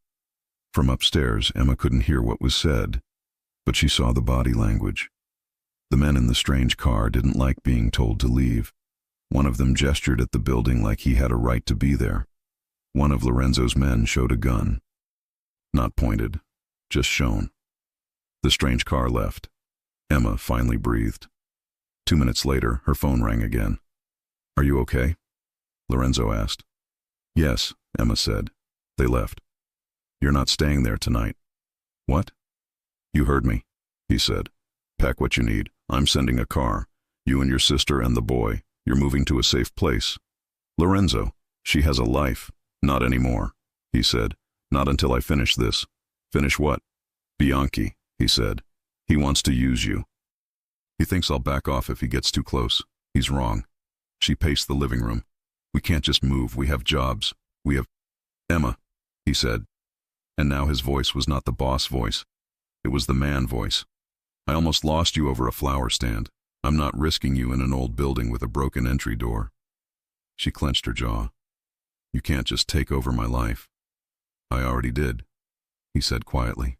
Speaker 1: From upstairs, Emma couldn't hear what was said, but she saw the body language. The men in the strange car didn't like being told to leave. One of them gestured at the building like he had a right to be there. One of Lorenzo's men showed a gun. Not pointed, just shown. The strange car left. Emma finally breathed. 2 minutes later, her phone rang again. "Are you okay?" Lorenzo asked. "Yes," Emma said. They left. "You're not staying there tonight." "What?" "You heard me," he said. "Pack what you need. I'm sending a car. You and your sister and the boy. You're moving to a safe place." "Lorenzo, she has a life." "Not anymore," he said. "Not until I finish this." "Finish what?" "Bianchi," he said. "He wants to use you. He thinks I'll back off if he gets too close. He's wrong." She paced the living room. "We can't just move. We have jobs. We have—" "Emma," he said. And now his voice was not the boss voice. It was the man voice. "I almost lost you over a flower stand. I'm not risking you in an old building with a broken entry door." She clenched her jaw. "You can't just take over my life." "I already did," he said quietly.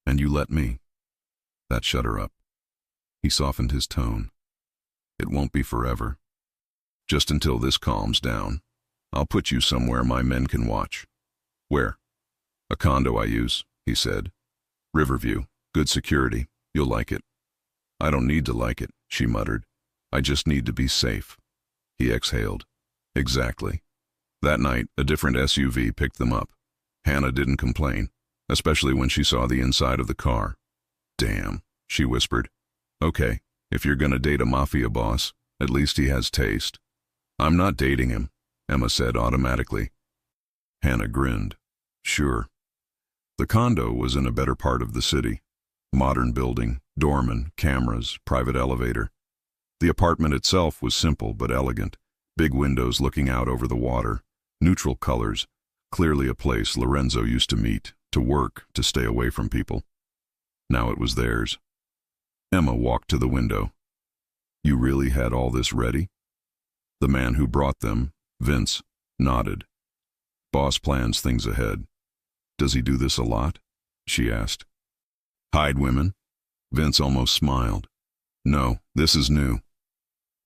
Speaker 1: "And you let me." That shut her up. He softened his tone. It won't be forever. Just until this calms down. I'll put you somewhere my men can watch. Where? A condo I use, he said. Riverview, good security, you'll like it. I don't need to like it, she muttered. I just need to be safe. He exhaled. Exactly. That night, a different SUV picked them up. Hannah didn't complain, especially when she saw the inside of the car. Damn, she whispered. Okay, if you're gonna date a mafia boss, at least he has taste. I'm not dating him, Emma said automatically. Hannah grinned. Sure. The condo was in a better part of the city. Modern building, doorman, cameras, private elevator. The apartment itself was simple but elegant. Big windows looking out over the water, neutral colors, clearly a place Lorenzo used to meet, to work, to stay away from people. Now it was theirs. Emma walked to the window. You really had all this ready? The man who brought them, Vince, nodded. Boss plans things ahead. Does he do this a lot? She asked. Hide women? Vince almost smiled. No, this is new.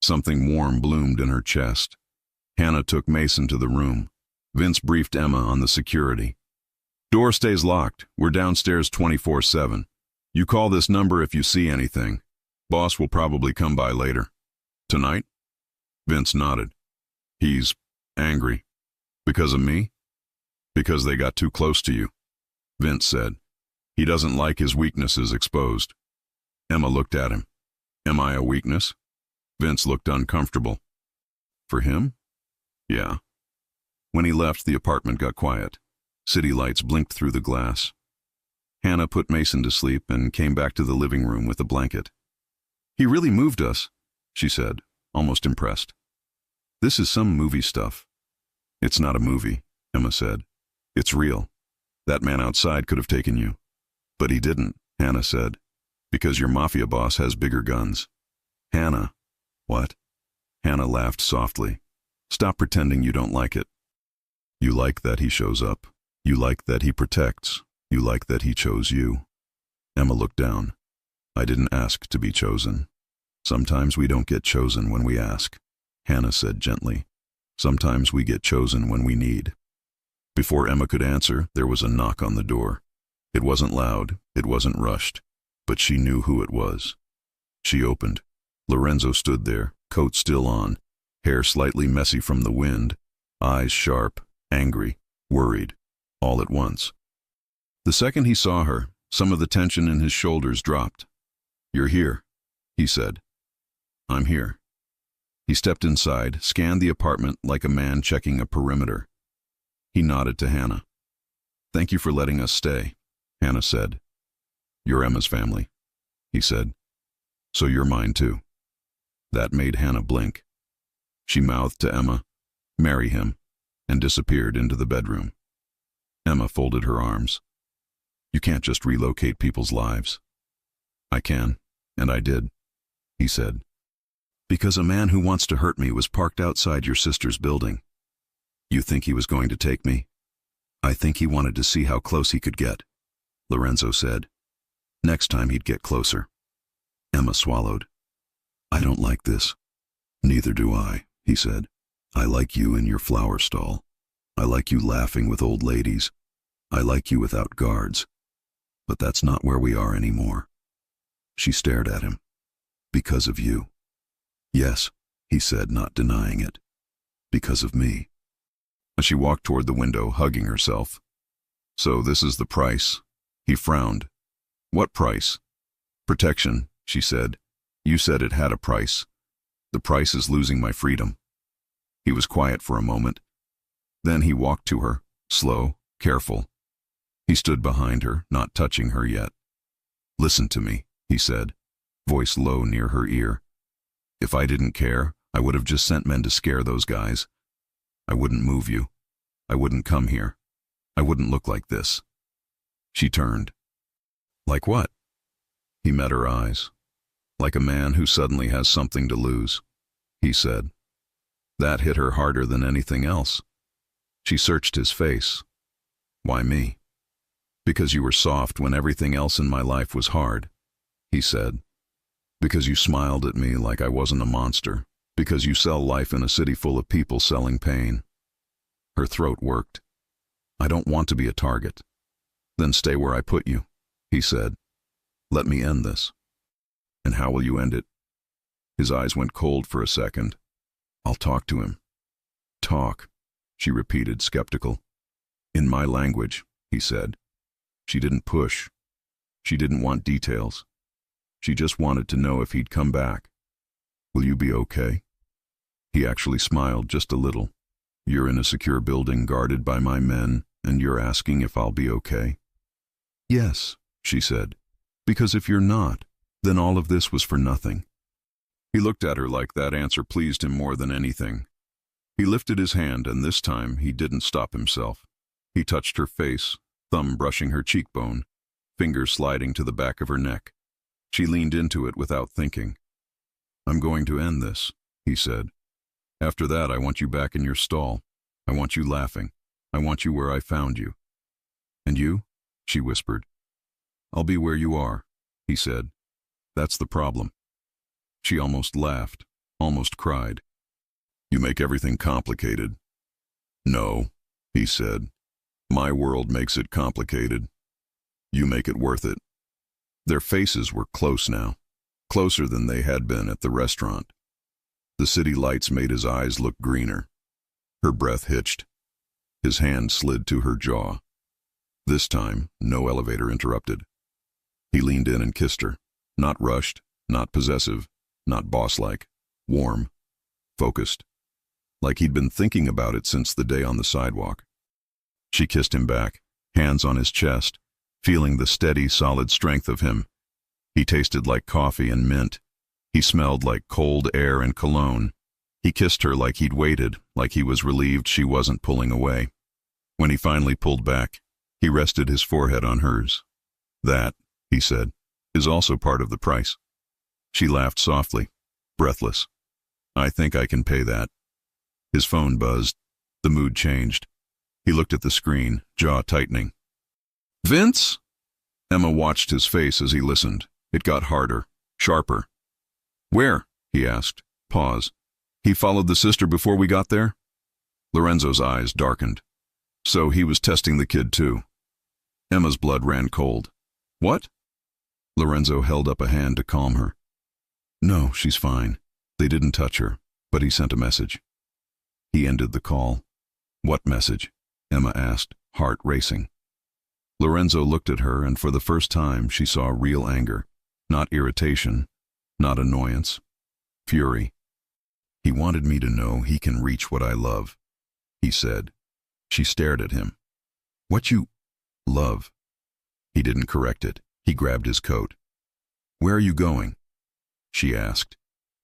Speaker 1: Something warm bloomed in her chest. Hannah took Mason to the room. Vince briefed Emma on the security. Door stays locked. We're downstairs 24/7. You call this number if you see anything. Boss will probably come by later. Tonight? Vince nodded. He's angry. Because of me? Because they got too close to you, Vince said. He doesn't like his weaknesses exposed. Emma looked at him. Am I a weakness? Vince looked uncomfortable. For him? Yeah. When he left, the apartment got quiet. City lights blinked through the glass. Hannah put Mason to sleep and came back to the living room with a blanket. He really moved us, she said, almost impressed. This is some movie stuff. It's not a movie, Emma said. It's real. That man outside could have taken you. But he didn't, Hannah said. Because your mafia boss has bigger guns. Hannah. What? Hannah laughed softly. Stop pretending you don't like it. You like that he shows up. You like that he protects. You like that he chose you. Emma looked down. I didn't ask to be chosen. Sometimes we don't get chosen when we ask, Hannah said gently. Sometimes we get chosen when we need. Before Emma could answer, there was a knock on the door. It wasn't loud, it wasn't rushed, but she knew who it was. She opened. Lorenzo stood there, coat still on, hair slightly messy from the wind, eyes sharp, angry, worried, all at once. The second he saw her, some of the tension in his shoulders dropped. You're here, he said. I'm here. He stepped inside, scanned the apartment like a man checking a perimeter. He nodded to Hannah. Thank you for letting us stay, Hannah said. You're Emma's family, he said. So you're mine too. That made Hannah blink. She mouthed to Emma, marry him, and disappeared into the bedroom. Emma folded her arms. You can't just relocate people's lives. I can, and I did, he said. Because a man who wants to hurt me was parked outside your sister's building. You think he was going to take me? I think he wanted to see how close he could get, Lorenzo said. Next time he'd get closer. Emma swallowed. I don't like this. Neither do I, he said. I like you in your flower stall. I like you laughing with old ladies. I like you without guards. But that's not where we are anymore. She stared at him. Because of you. Yes, he said, not denying it. Because of me. She walked toward the window, hugging herself. So this is the price. He frowned. What price? Protection, she said. You said it had a price. The price is losing my freedom. He was quiet for a moment. Then he walked to her, slow, careful. He stood behind her, not touching her yet. Listen to me, he said, voice low near her ear. If I didn't care, I would have just sent men to scare those guys. I wouldn't move you. I wouldn't come here. I wouldn't look like this. She turned. Like what? He met her eyes. Like a man who suddenly has something to lose, he said. That hit her harder than anything else. She searched his face. Why me? Because you were soft when everything else in my life was hard, he said. Because you smiled at me like I wasn't a monster. Because you sell life in a city full of people selling pain. Her throat worked. I don't want to be a target. Then stay where I put you, he said. Let me end this. And how will you end it? His eyes went cold for a second. I'll talk to him. Talk, she repeated, skeptical. In my language, he said. She didn't push. She didn't want details. She just wanted to know if he'd come back. Will you be okay? He actually smiled just a little. You're in a secure building guarded by my men, and you're asking if I'll be okay? Yes, she said. Because if you're not, then all of this was for nothing. He looked at her like that answer pleased him more than anything. He lifted his hand, and this time he didn't stop himself. He touched her face, thumb brushing her cheekbone, fingers sliding to the back of her neck. She leaned into it without thinking. I'm going to end this, he said. After that, I want you back in your stall. I want you laughing. I want you where I found you. And you? She whispered. I'll be where you are, he said. That's the problem. She almost laughed, almost cried. You make everything complicated. No, he said. My world makes it complicated. You make it worth it. Their faces were close now, closer than they had been at the restaurant. The city lights made his eyes look greener. Her breath hitched. His hand slid to her jaw. This time, no elevator interrupted. He leaned in and kissed her, not rushed, not possessive, not boss-like, warm, focused, like he'd been thinking about it since the day on the sidewalk. She kissed him back, hands on his chest, feeling the steady, solid strength of him. He tasted like coffee and mint. He smelled like cold air and cologne. He kissed her like he'd waited, like he was relieved she wasn't pulling away. When he finally pulled back, he rested his forehead on hers. That, he said, is also part of the price. She laughed softly, breathless. I think I can pay that. His phone buzzed. The mood changed. He looked at the screen, jaw tightening. Vince? Emma watched his face as he listened. It got harder, sharper. Where? He asked. Pause. He followed the sister before we got there? Lorenzo's eyes darkened. So he was testing the kid too. Emma's blood ran cold. What? Lorenzo held up a hand to calm her. No, she's fine. They didn't touch her, but he sent a message. He ended the call. What message? Emma asked, heart racing. Lorenzo looked at her, and for the first time she saw real anger. Not irritation, not annoyance. Fury. He wanted me to know he can reach what I love, he said. She stared at him. What you love? He didn't correct it. He grabbed his coat. Where are you going? She asked.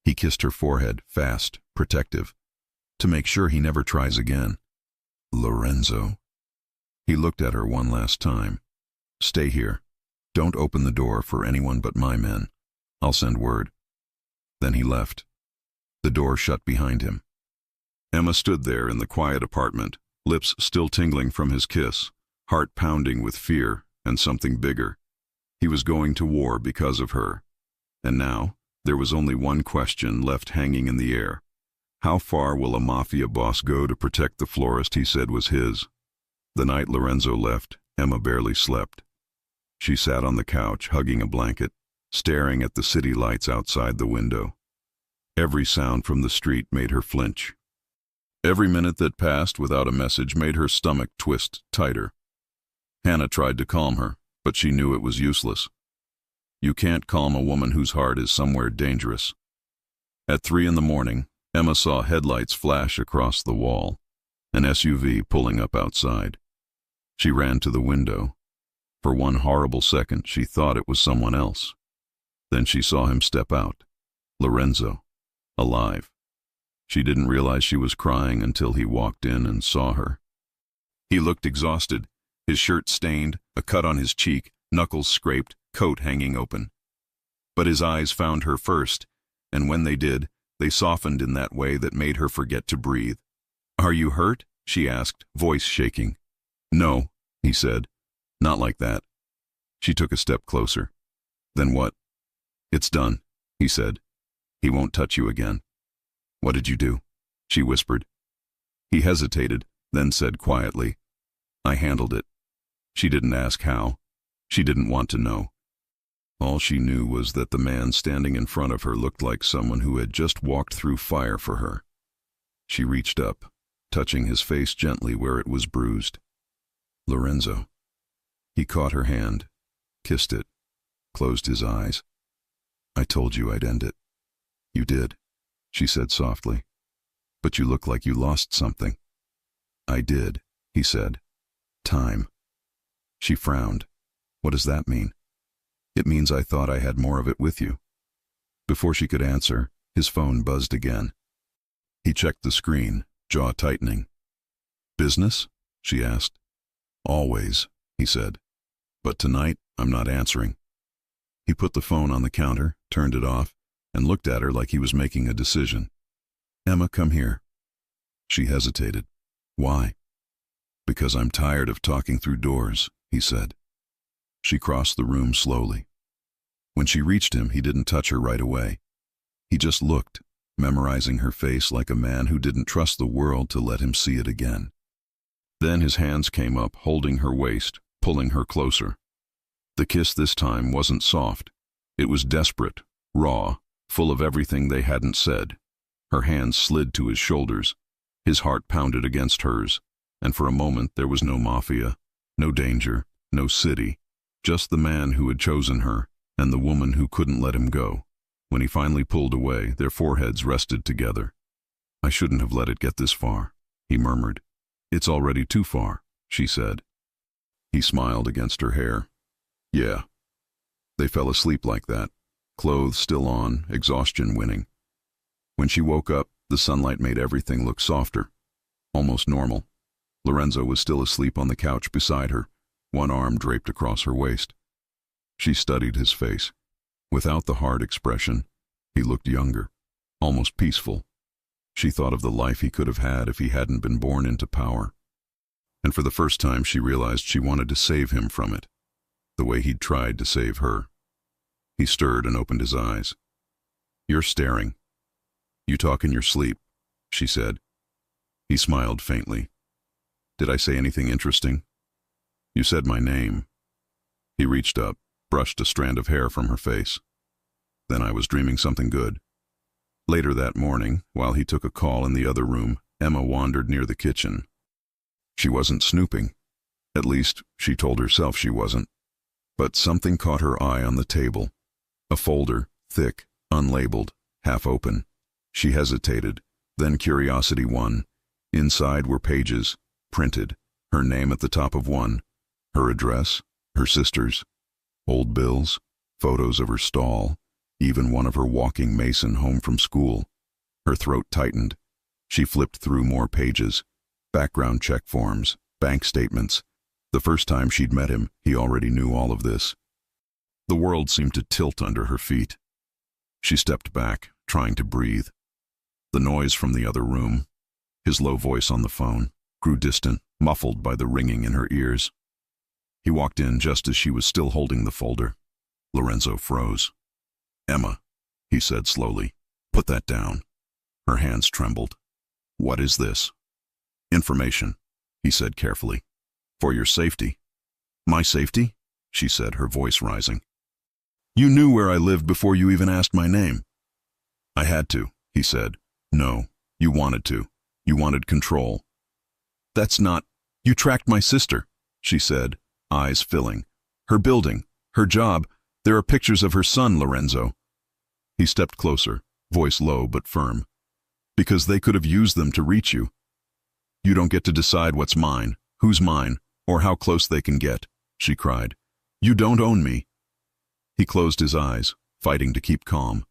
Speaker 1: He kissed her forehead, fast, protective, to make sure he never tries again. Lorenzo. He looked at her one last time. Stay here. Don't open the door for anyone but my men. I'll send word. Then he left. The door shut behind him. Emma stood there in the quiet apartment, lips still tingling from his kiss, heart pounding with fear and something bigger. He was going to war because of her. And now, there was only one question left hanging in the air. How far will a Mafia boss go to protect the florist he said was his? The night Lorenzo left, Emma barely slept. She sat on the couch, hugging a blanket, staring at the city lights outside the window. Every sound from the street made her flinch. Every minute that passed without a message made her stomach twist tighter. Hannah tried to calm her, but she knew it was useless. You can't calm a woman whose heart is somewhere dangerous. At 3 a.m, Emma saw headlights flash across the wall, an SUV pulling up outside. She ran to the window. For one horrible second, she thought it was someone else. Then she saw him step out. Lorenzo. Alive. She didn't realize she was crying until he walked in and saw her. He looked exhausted, his shirt stained, a cut on his cheek, knuckles scraped, coat hanging open. But his eyes found her first, and when they did, they softened in that way that made her forget to breathe. Are you hurt? She asked, voice shaking. No, he said. Not like that. She took a step closer. Then what? It's done, he said. He won't touch you again. What did you do? She whispered. He hesitated, then said quietly, I handled it. She didn't ask how. She didn't want to know. All she knew was that the man standing in front of her looked like someone who had just walked through fire for her. She reached up, touching his face gently where it was bruised. Lorenzo. He caught her hand, kissed it, closed his eyes. I told you I'd end it. You did, she said softly. But you look like you lost something. I did, he said. Time. She frowned. What does that mean? It means I thought I had more of it with you. Before she could answer, his phone buzzed again. He checked the screen, jaw tightening. Business? She asked. Always, he said. But tonight, I'm not answering. He put the phone on the counter, turned it off, and looked at her like he was making a decision. Emma, come here. She hesitated. Why? Because I'm tired of talking through doors, he said. She crossed the room slowly. When she reached him, he didn't touch her right away. He just looked, memorizing her face like a man who didn't trust the world to let him see it again. Then his hands came up, holding her waist, pulling her closer. The kiss this time wasn't soft. It was desperate, raw, full of everything they hadn't said. Her hands slid to his shoulders. His heart pounded against hers, and for a moment there was no Mafia, no danger, no city, just the man who had chosen her and the woman who couldn't let him go. When he finally pulled away, their foreheads rested together. I shouldn't have let it get this far, he murmured. It's already too far, she said. He smiled against her hair. Yeah. They fell asleep like that, clothes still on, exhaustion winning. When she woke up, the sunlight made everything look softer, almost normal. Lorenzo was still asleep on the couch beside her, one arm draped across her waist. She studied his face. Without the hard expression, he looked younger, almost peaceful. She thought of the life he could have had if he hadn't been born into power. And for the first time she realized she wanted to save him from it, the way he'd tried to save her. He stirred and opened his eyes. You're staring. You talk in your sleep, she said. He smiled faintly. Did I say anything interesting? You said my name. He reached up, brushed a strand of hair from her face. Then I was dreaming something good. Later that morning, while he took a call in the other room, Emma wandered near the kitchen. She wasn't snooping. At least, she told herself she wasn't. But something caught her eye on the table. A folder, thick, unlabeled, half open. She hesitated, then curiosity won. Inside were pages, printed, her name at the top of one, her address, her sister's, old bills, photos of her stall, even one of her walking Mason home from school. Her throat tightened. She flipped through more pages, background check forms, bank statements. The first time she'd met him, he already knew all of this. The world seemed to tilt under her feet. She stepped back, trying to breathe. The noise from the other room, his low voice on the phone, grew distant, muffled by the ringing in her ears. He walked in just as she was still holding the folder. Lorenzo froze. Emma, he said slowly, put that down. Her hands trembled. What is this? Information, he said carefully. For your safety. My safety? She said, her voice rising. You knew where I lived before you even asked my name. I had to, he said. No, you wanted to. You wanted control. That's not... You tracked my sister, she said, eyes filling. Her building, her job. There are pictures of her son, Lorenzo. He stepped closer, voice low but firm. Because they could have used them to reach you. You don't get to decide what's mine, who's mine, or how close they can get, she cried. You don't own me. He closed his eyes, fighting to keep calm.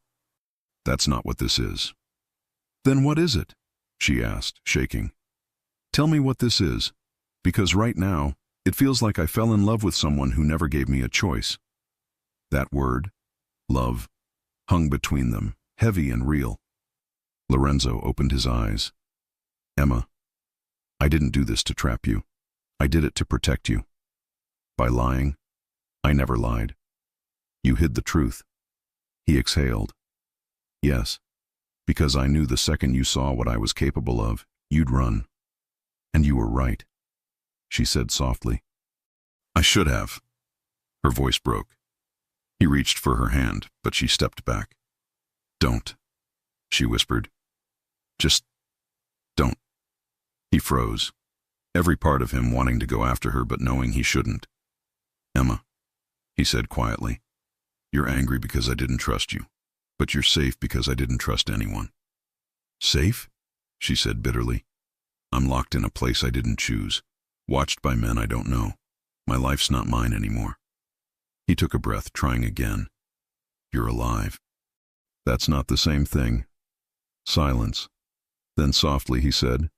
Speaker 1: That's not what this is. Then what is it? She asked, shaking. Tell me what this is, because right now, it feels like I fell in love with someone who never gave me a choice. That word, love, hung between them, heavy and real. Lorenzo opened his eyes. Emma, I didn't do this to trap you. I did it to protect you. By lying, I never lied. You hid the truth. He exhaled. Yes, because I knew the second you saw what I was capable of, you'd run. And you were right, she said softly. I should have. Her voice broke. He reached for her hand, but she stepped back. Don't, she whispered. Just don't. He froze, every part of him wanting to go after her but knowing he shouldn't. Emma, he said quietly, you're angry because I didn't trust you, but you're safe because I didn't trust anyone. Safe? She said bitterly. I'm locked in a place I didn't choose, watched by men I don't know. My life's not mine anymore. He took a breath, trying again. You're alive. That's not the same thing. Silence. Then softly he said,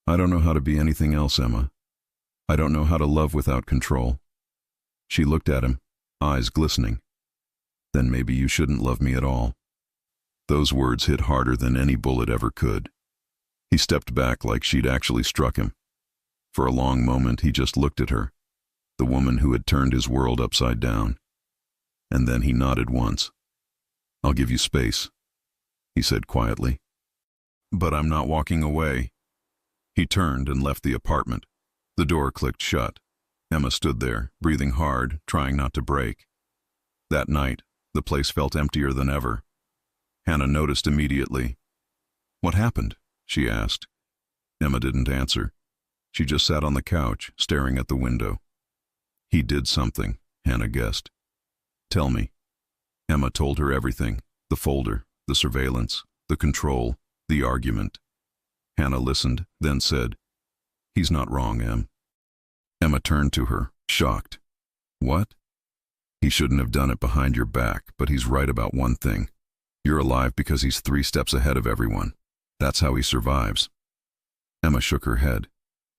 Speaker 1: I don't know how to be anything else, Emma. I don't know how to love without control. She looked at him, eyes glistening. Then maybe you shouldn't love me at all. Those words hit harder than any bullet ever could. He stepped back like she'd actually struck him. For a long moment he just looked at her, the woman who had turned his world upside down. And then he nodded once. I'll give you space, he said quietly. But I'm not walking away. He turned and left the apartment. The door clicked shut. Emma stood there, breathing hard, trying not to break. That night, the place felt emptier than ever. Hannah noticed immediately. What happened? She asked. Emma didn't answer. She just sat on the couch, staring at the window. He did something, Hannah guessed. Tell me. Emma told her everything, the folder, the surveillance, the control, the argument. Hannah listened, then said, He's not wrong, Em. Emma turned to her, shocked. What? He shouldn't have done it behind your back, but he's right about one thing. You're alive because he's 3 steps ahead of everyone. That's how he survives. Emma shook her head.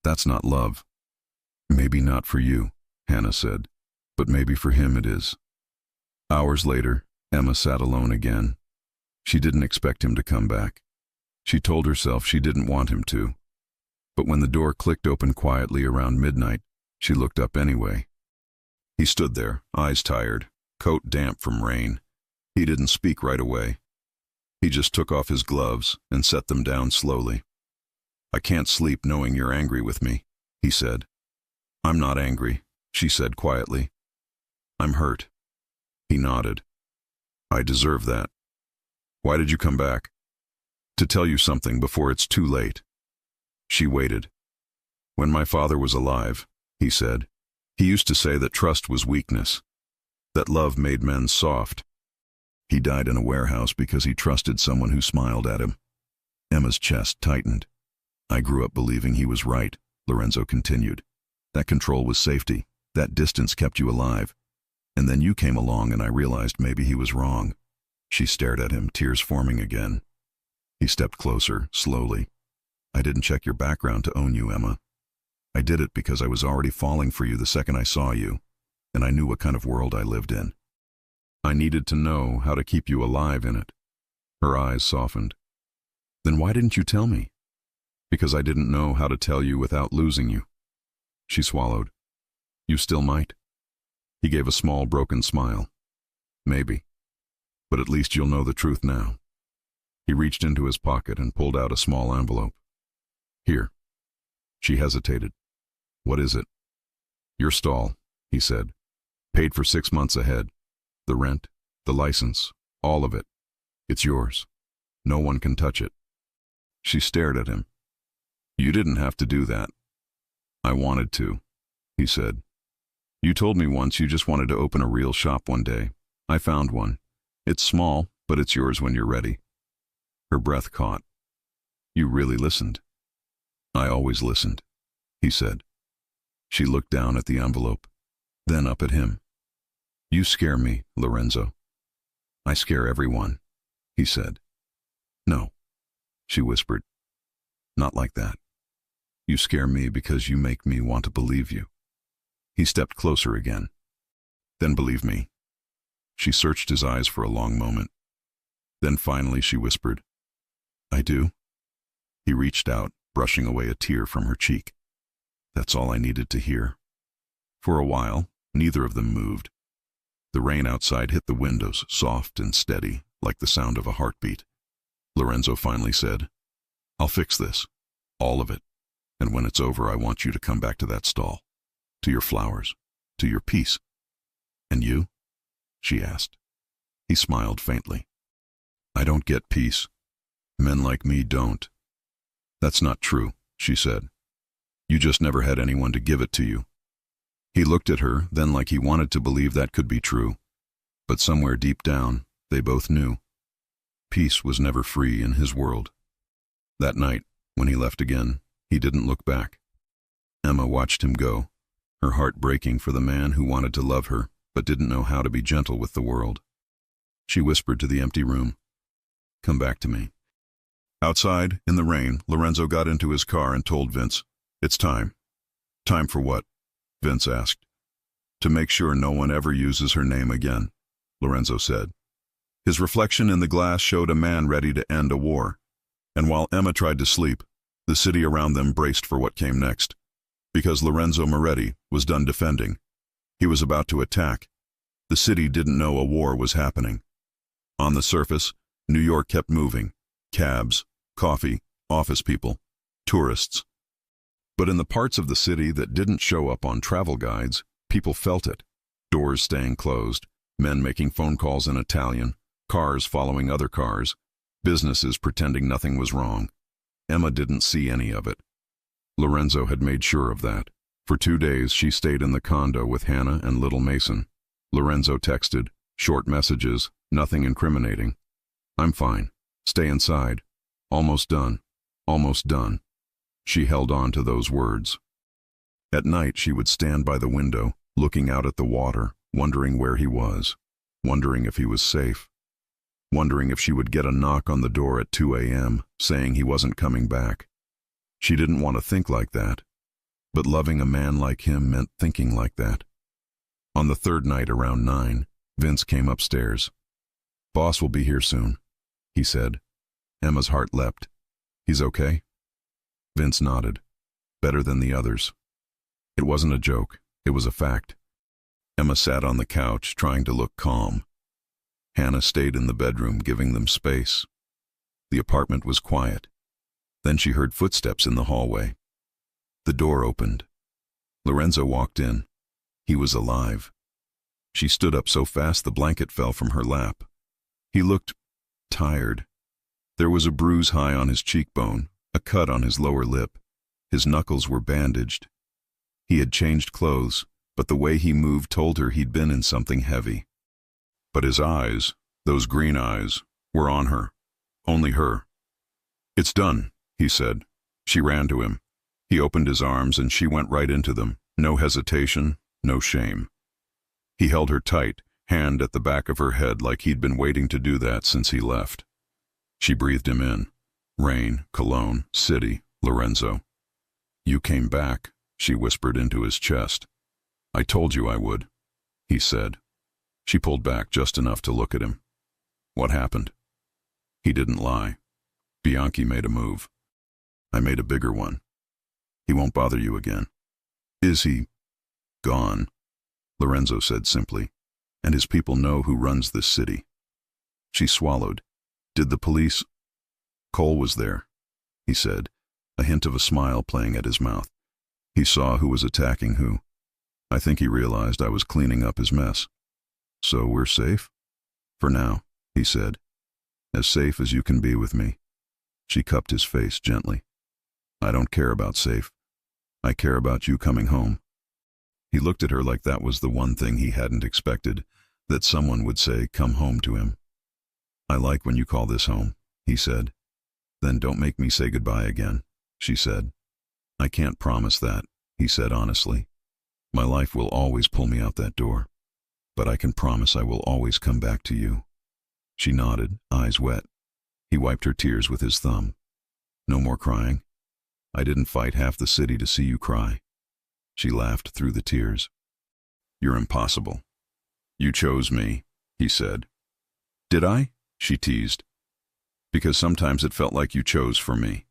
Speaker 1: That's not love. Maybe not for you, Hannah said, but maybe for him it is. Hours later, Emma sat alone again. She didn't expect him to come back. She told herself she didn't want him to. But when the door clicked open quietly around midnight, she looked up anyway. He stood there, eyes tired, coat damp from rain. He didn't speak right away. He just took off his gloves and set them down slowly. I can't sleep knowing you're angry with me, he said. I'm not angry, she said quietly. I'm hurt. He nodded. I deserve that. Why did you come back? To tell you something before it's too late. She waited. When my father was alive, he said, he used to say that trust was weakness, that love made men soft. He died in a warehouse because he trusted someone who smiled at him. Emma's chest tightened. I grew up believing he was right, Lorenzo continued. That control was safety. That distance kept you alive. And then you came along and I realized maybe he was wrong. She stared at him, tears forming again. He stepped closer, slowly. I didn't check your background to own you, Emma. I did it because I was already falling for you the second I saw you, and I knew what kind of world I lived in. I needed to know how to keep you alive in it. Her eyes softened. Then why didn't you tell me? Because I didn't know how to tell you without losing you. She swallowed. You still might. He gave a small, broken smile. Maybe. But at least you'll know the truth now. He reached into his pocket and pulled out a small envelope. Here. She hesitated. What is it? Your stall, he said. Paid for 6 months ahead. The rent, the license, all of it. It's yours. No one can touch it. She stared at him. You didn't have to do that. I wanted to, he said. You told me once you just wanted to open a real shop one day. I found one. It's small, but it's yours when you're ready. Her breath caught. You really listened. I always listened, he said. She looked down at the envelope, then up at him. You scare me, Lorenzo. I scare everyone, he said. No, she whispered. Not like that. You scare me because you make me want to believe you. He stepped closer again. Then believe me. She searched his eyes for a long moment. Then finally she whispered, I do. He reached out, brushing away a tear from her cheek. That's all I needed to hear. For a while, neither of them moved. The rain outside hit the windows, soft and steady, like the sound of a heartbeat. Lorenzo finally said, "I'll fix this. All of it. And when it's over, I want you to come back to that stall. To your flowers. To your peace." "And you?" she asked. He smiled faintly. "I don't get peace. Men like me don't." "That's not true," she said. "You just never had anyone to give it to you." He looked at her, then like he wanted to believe that could be true. But somewhere deep down, they both knew. Peace was never free in his world. That night, when he left again, he didn't look back. Emma watched him go, her heart breaking for the man who wanted to love her, but didn't know how to be gentle with the world. She whispered to the empty room, "Come back to me." Outside, in the rain, Lorenzo got into his car and told Vince, "It's time." "Time for what?" Vince asked. "To make sure no one ever uses her name again," Lorenzo said. His reflection in the glass showed a man ready to end a war. And while Emma tried to sleep, the city around them braced for what came next. Because Lorenzo Moretti was done defending. He was about to attack. The city didn't know a war was happening. On the surface, New York kept moving. Cabs, coffee, office people, tourists. But in the parts of the city that didn't show up on travel guides, people felt it. Doors staying closed, men making phone calls in Italian, cars following other cars, businesses pretending nothing was wrong. Emma didn't see any of it. Lorenzo had made sure of that. For 2 days she stayed in the condo with Hannah and little Mason. Lorenzo texted, short messages, nothing incriminating. "I'm fine. Stay inside. Almost done. Almost done." She held on to those words. At night she would stand by the window, looking out at the water, wondering where he was, wondering if he was safe, wondering if she would get a knock on the door at 2 a.m. saying he wasn't coming back. She didn't want to think like that, but loving a man like him meant thinking like that. On the third night around 9, Vince came upstairs. "Boss will be here soon," he said. Emma's heart leapt. "He's okay?" Vince nodded. "Better than the others." It wasn't a joke, it was a fact. Emma sat on the couch, trying to look calm. Hannah stayed in the bedroom, giving them space. The apartment was quiet. Then she heard footsteps in the hallway. The door opened. Lorenzo walked in. He was alive. She stood up so fast the blanket fell from her lap. He looked tired. There was a bruise high on his cheekbone, a cut on his lower lip. His knuckles were bandaged. He had changed clothes, but the way he moved told her he'd been in something heavy. But his eyes, those green eyes, were on her. Only her. "It's done," he said. She ran to him. He opened his arms and she went right into them. No hesitation, no shame. He held her tight, hand at the back of her head like he'd been waiting to do that since he left. She breathed him in. Rain, Cologne, city, Lorenzo. "You came back," she whispered into his chest. "I told you I would," he said. She pulled back just enough to look at him. "What happened?" He didn't lie. "Bianchi made a move. I made a bigger one. He won't bother you again." "Is he gone?" Lorenzo said simply. "And his people know who runs this city." She swallowed. "Did the police—" "Cole was there," he said, a hint of a smile playing at his mouth. "He saw who was attacking who. I think he realized I was cleaning up his mess. So we're safe?" "For now," he said. "As safe as you can be with me." She cupped his face gently. "I don't care about safe. I care about you coming home." He looked at her like that was the one thing he hadn't expected, that someone would say, "Come home" to him. "I like when you call this home," he said. "Then don't make me say goodbye again," she said. "I can't promise that," he said honestly. "My life will always pull me out that door. But I can promise I will always come back to you." She nodded, eyes wet. He wiped her tears with his thumb. "No more crying. I didn't fight half the city to see you cry." She laughed through the tears. "You're impossible. You chose me," he said. "Did I?" she teased. "Because sometimes it felt like you chose for me."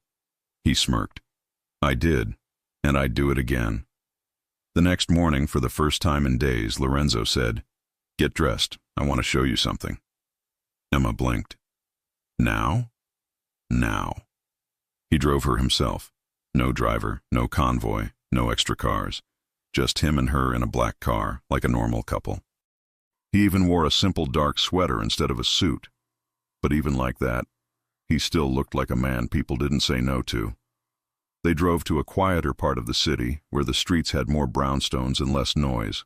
Speaker 1: He smirked. "I did, and I'd do it again." The next morning, for the first time in days, Lorenzo said, Get dressed. I want to show you something. Emma blinked. Now? Now. He drove her himself. No driver, no convoy, no extra cars. Just him and her in a black car, like a normal couple. He even wore a simple dark sweater instead of a suit. But even like that, he still looked like a man people didn't say no to. They drove to a quieter part of the city, where the streets had more brownstones and less noise.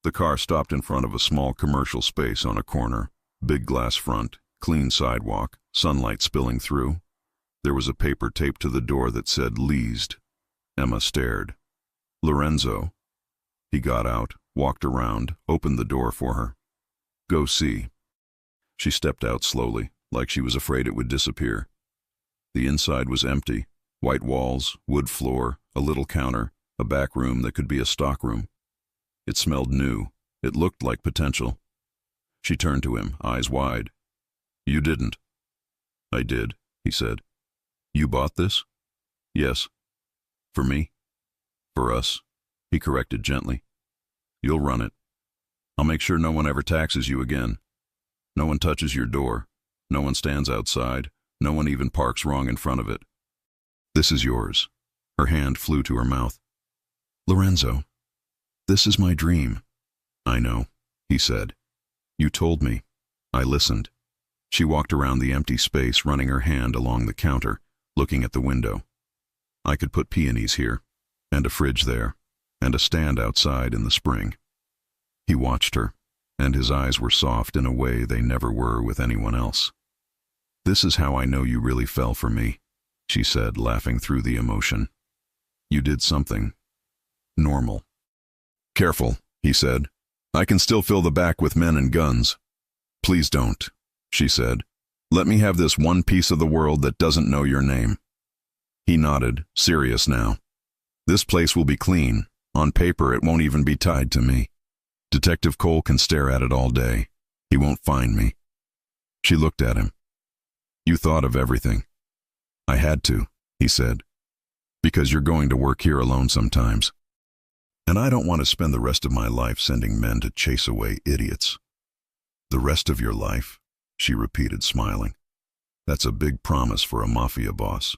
Speaker 1: The car stopped in front of a small commercial space on a corner. Big glass front, clean sidewalk, sunlight spilling through. There was a paper taped to the door that said leased. Emma stared. Lorenzo. He got out, walked around, opened the door for her. Go see. She stepped out slowly, like she was afraid it would disappear. The inside was empty. White walls, wood floor, a little counter, a back room that could be a stock room. It smelled new. It looked like potential. She turned to him, eyes wide. You didn't. I did, he said. You bought this? Yes. For me? For us, he corrected gently. You'll run it. I'll make sure no one ever taxes you again. No one touches your door. No one stands outside. No one even parks wrong in front of it. This is yours. Her hand flew to her mouth. Lorenzo, this is my dream. I know, he said. You told me. I listened. She walked around the empty space, running her hand along the counter, looking at the window. I could put peonies here, and a fridge there, and a stand outside in the spring. He watched her, and his eyes were soft in a way they never were with anyone else. This is how I know you really fell for me, she said, laughing through the emotion. You did something normal. Careful, he said. I can still fill the back with men and guns. Please don't, she said. Let me have this one piece of the world that doesn't know your name. He nodded, serious now. This place will be clean. On paper, it won't even be tied to me. Detective Cole can stare at it all day. He won't find me. She looked at him. You thought of everything. I had to, he said, because you're going to work here alone sometimes. And I don't want to spend the rest of my life sending men to chase away idiots. The rest of your life, she repeated, smiling. That's a big promise for a Mafia boss.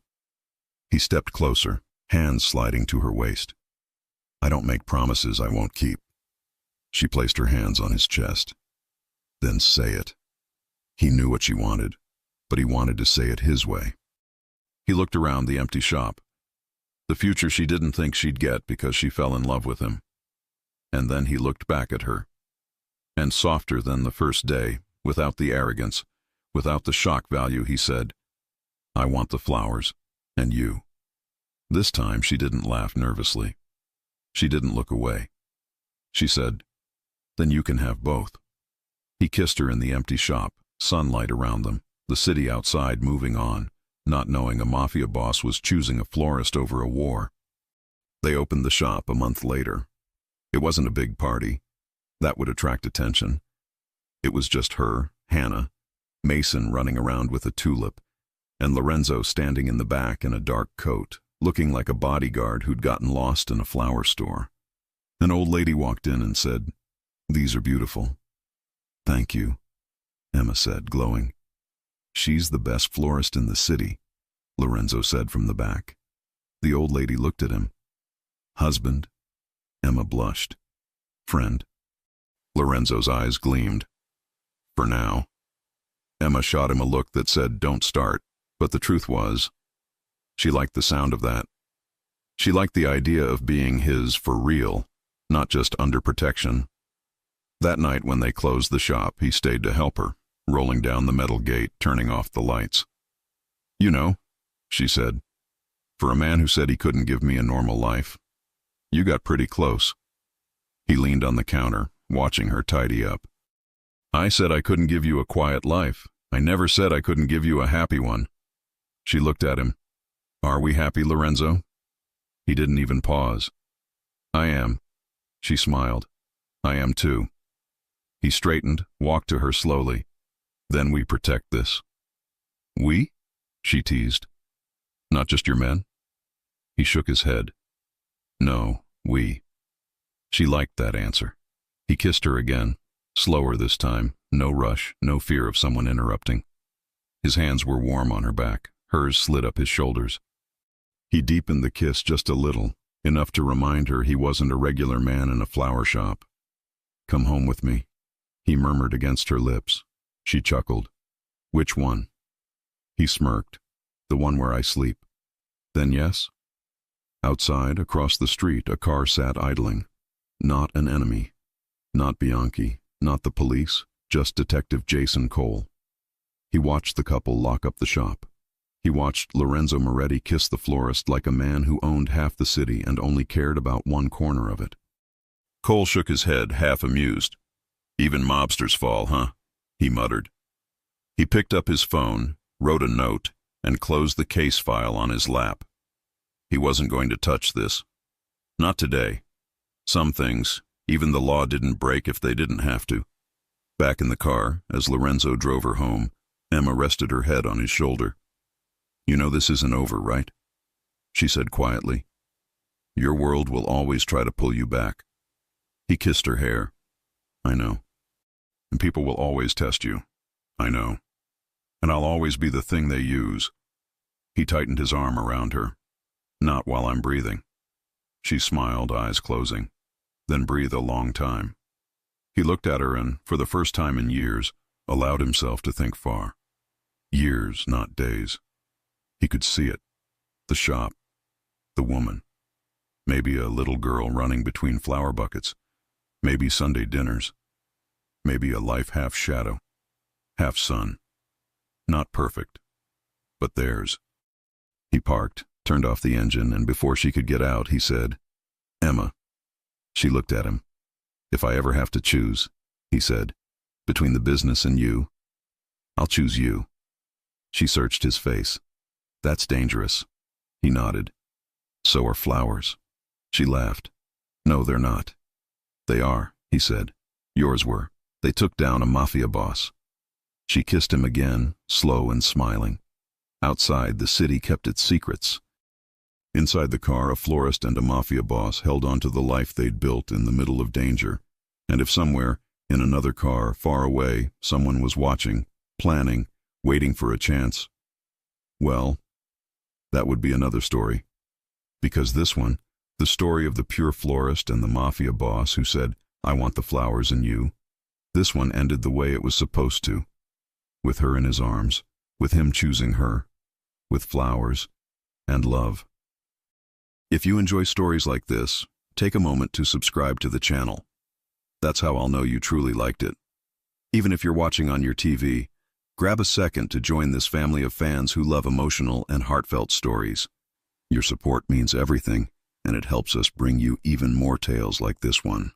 Speaker 1: He stepped closer, hands sliding to her waist. I don't make promises I won't keep. She placed her hands on his chest. Then say it. He knew what she wanted, but he wanted to say it his way. He looked around the empty shop. The future she didn't think she'd get because she fell in love with him. And then he looked back at her. And softer than the first day, without the arrogance, without the shock value, he said, I want the flowers, and you. This time she didn't laugh nervously. She didn't look away. She said, then you can have both. He kissed her in the empty shop, sunlight around them, the city outside moving on, not knowing a Mafia boss was choosing a florist over a war. They opened the shop a month later. It wasn't a big party. That would attract attention. It was just her, Hannah, Mason running around with a tulip, and Lorenzo standing in the back in a dark coat, looking like a bodyguard who'd gotten lost in a flower store. An old lady walked in and said, These are beautiful. Thank you, Emma said, glowing. She's the best florist in the city, Lorenzo said from the back. The old lady looked at him. Husband? Emma blushed. Friend? Lorenzo's eyes gleamed. For now. Emma shot him a look that said, don't start, but the truth was, she liked the sound of that. She liked the idea of being his for real, not just under protection. That night when they closed the shop, he stayed to help her, rolling down the metal gate, turning off the lights. You know, she said, for a man who said he couldn't give me a normal life, you got pretty close. He leaned on the counter, watching her tidy up. I said I couldn't give you a quiet life. I never said I couldn't give you a happy one. She looked at him. Are we happy, Lorenzo? He didn't even pause. I am. She smiled. I am too. He straightened, walked to her slowly. Then we protect this. We? She teased. Not just your men? He shook his head. No, we. She liked that answer. He kissed her again, Slower this time, no rush, no fear of someone interrupting. His hands were warm on her back, hers slid up his shoulders. He deepened the kiss just a little, enough to remind her he wasn't a regular man in a flower shop. "Come home with me," he murmured against her lips. She chuckled. "Which one?" He smirked. "The one where I sleep." "Then yes?" Outside, across the street, a car sat idling. Not an enemy. Not Bianchi. Not the police. Just Detective Jason Cole. He watched the couple lock up the shop. He watched Lorenzo Moretti kiss the florist like a man who owned half the city and only cared about one corner of it. Cole shook his head, half amused. "Even mobsters fall, huh?" he muttered. He picked up his phone, wrote a note, and closed the case file on his lap. He wasn't going to touch this. Not today. Some things, even the law didn't break if they didn't have to. Back in the car, as Lorenzo drove her home, Emma rested her head on his shoulder. "You know this isn't over, right?" she said quietly. "Your world will always try to pull you back." He kissed her hair. "I know. And people will always test you. I know. And I'll always be the thing they use." He tightened his arm around her. "Not while I'm breathing." She smiled, eyes closing, then breathed a long time. He looked at her and, for the first time in years, allowed himself to think far. Years, not days. He could see it. The shop. The woman. Maybe a little girl running between flower buckets. Maybe Sunday dinners. Maybe a life half shadow, half sun. Not perfect, but theirs. He parked, turned off the engine, and before she could get out, he said, "Emma." She looked at him. "If I ever have to choose," he said, "between the business and you, I'll choose you." She searched his face. "That's dangerous." He nodded. "So are flowers." She laughed. "No, they're not." "They are," he said. "Yours were. They took down a Mafia boss." She kissed him again, slow and smiling. Outside, the city kept its secrets. Inside the car, a florist and a Mafia boss held on to the life they'd built in the middle of danger. And if somewhere, in another car, far away, someone was watching, planning, waiting for a chance, well, that would be another story. Because this one, the story of the pure florist and the Mafia boss who said, "I want the flowers and you," this one ended the way it was supposed to. With her in his arms, with him choosing her, with flowers and love. If you enjoy stories like this, take a moment to subscribe to the channel. That's how I'll know you truly liked it. Even if you're watching on your TV, grab a second to join this family of fans who love emotional and heartfelt stories. Your support means everything, and it helps us bring you even more tales like this one.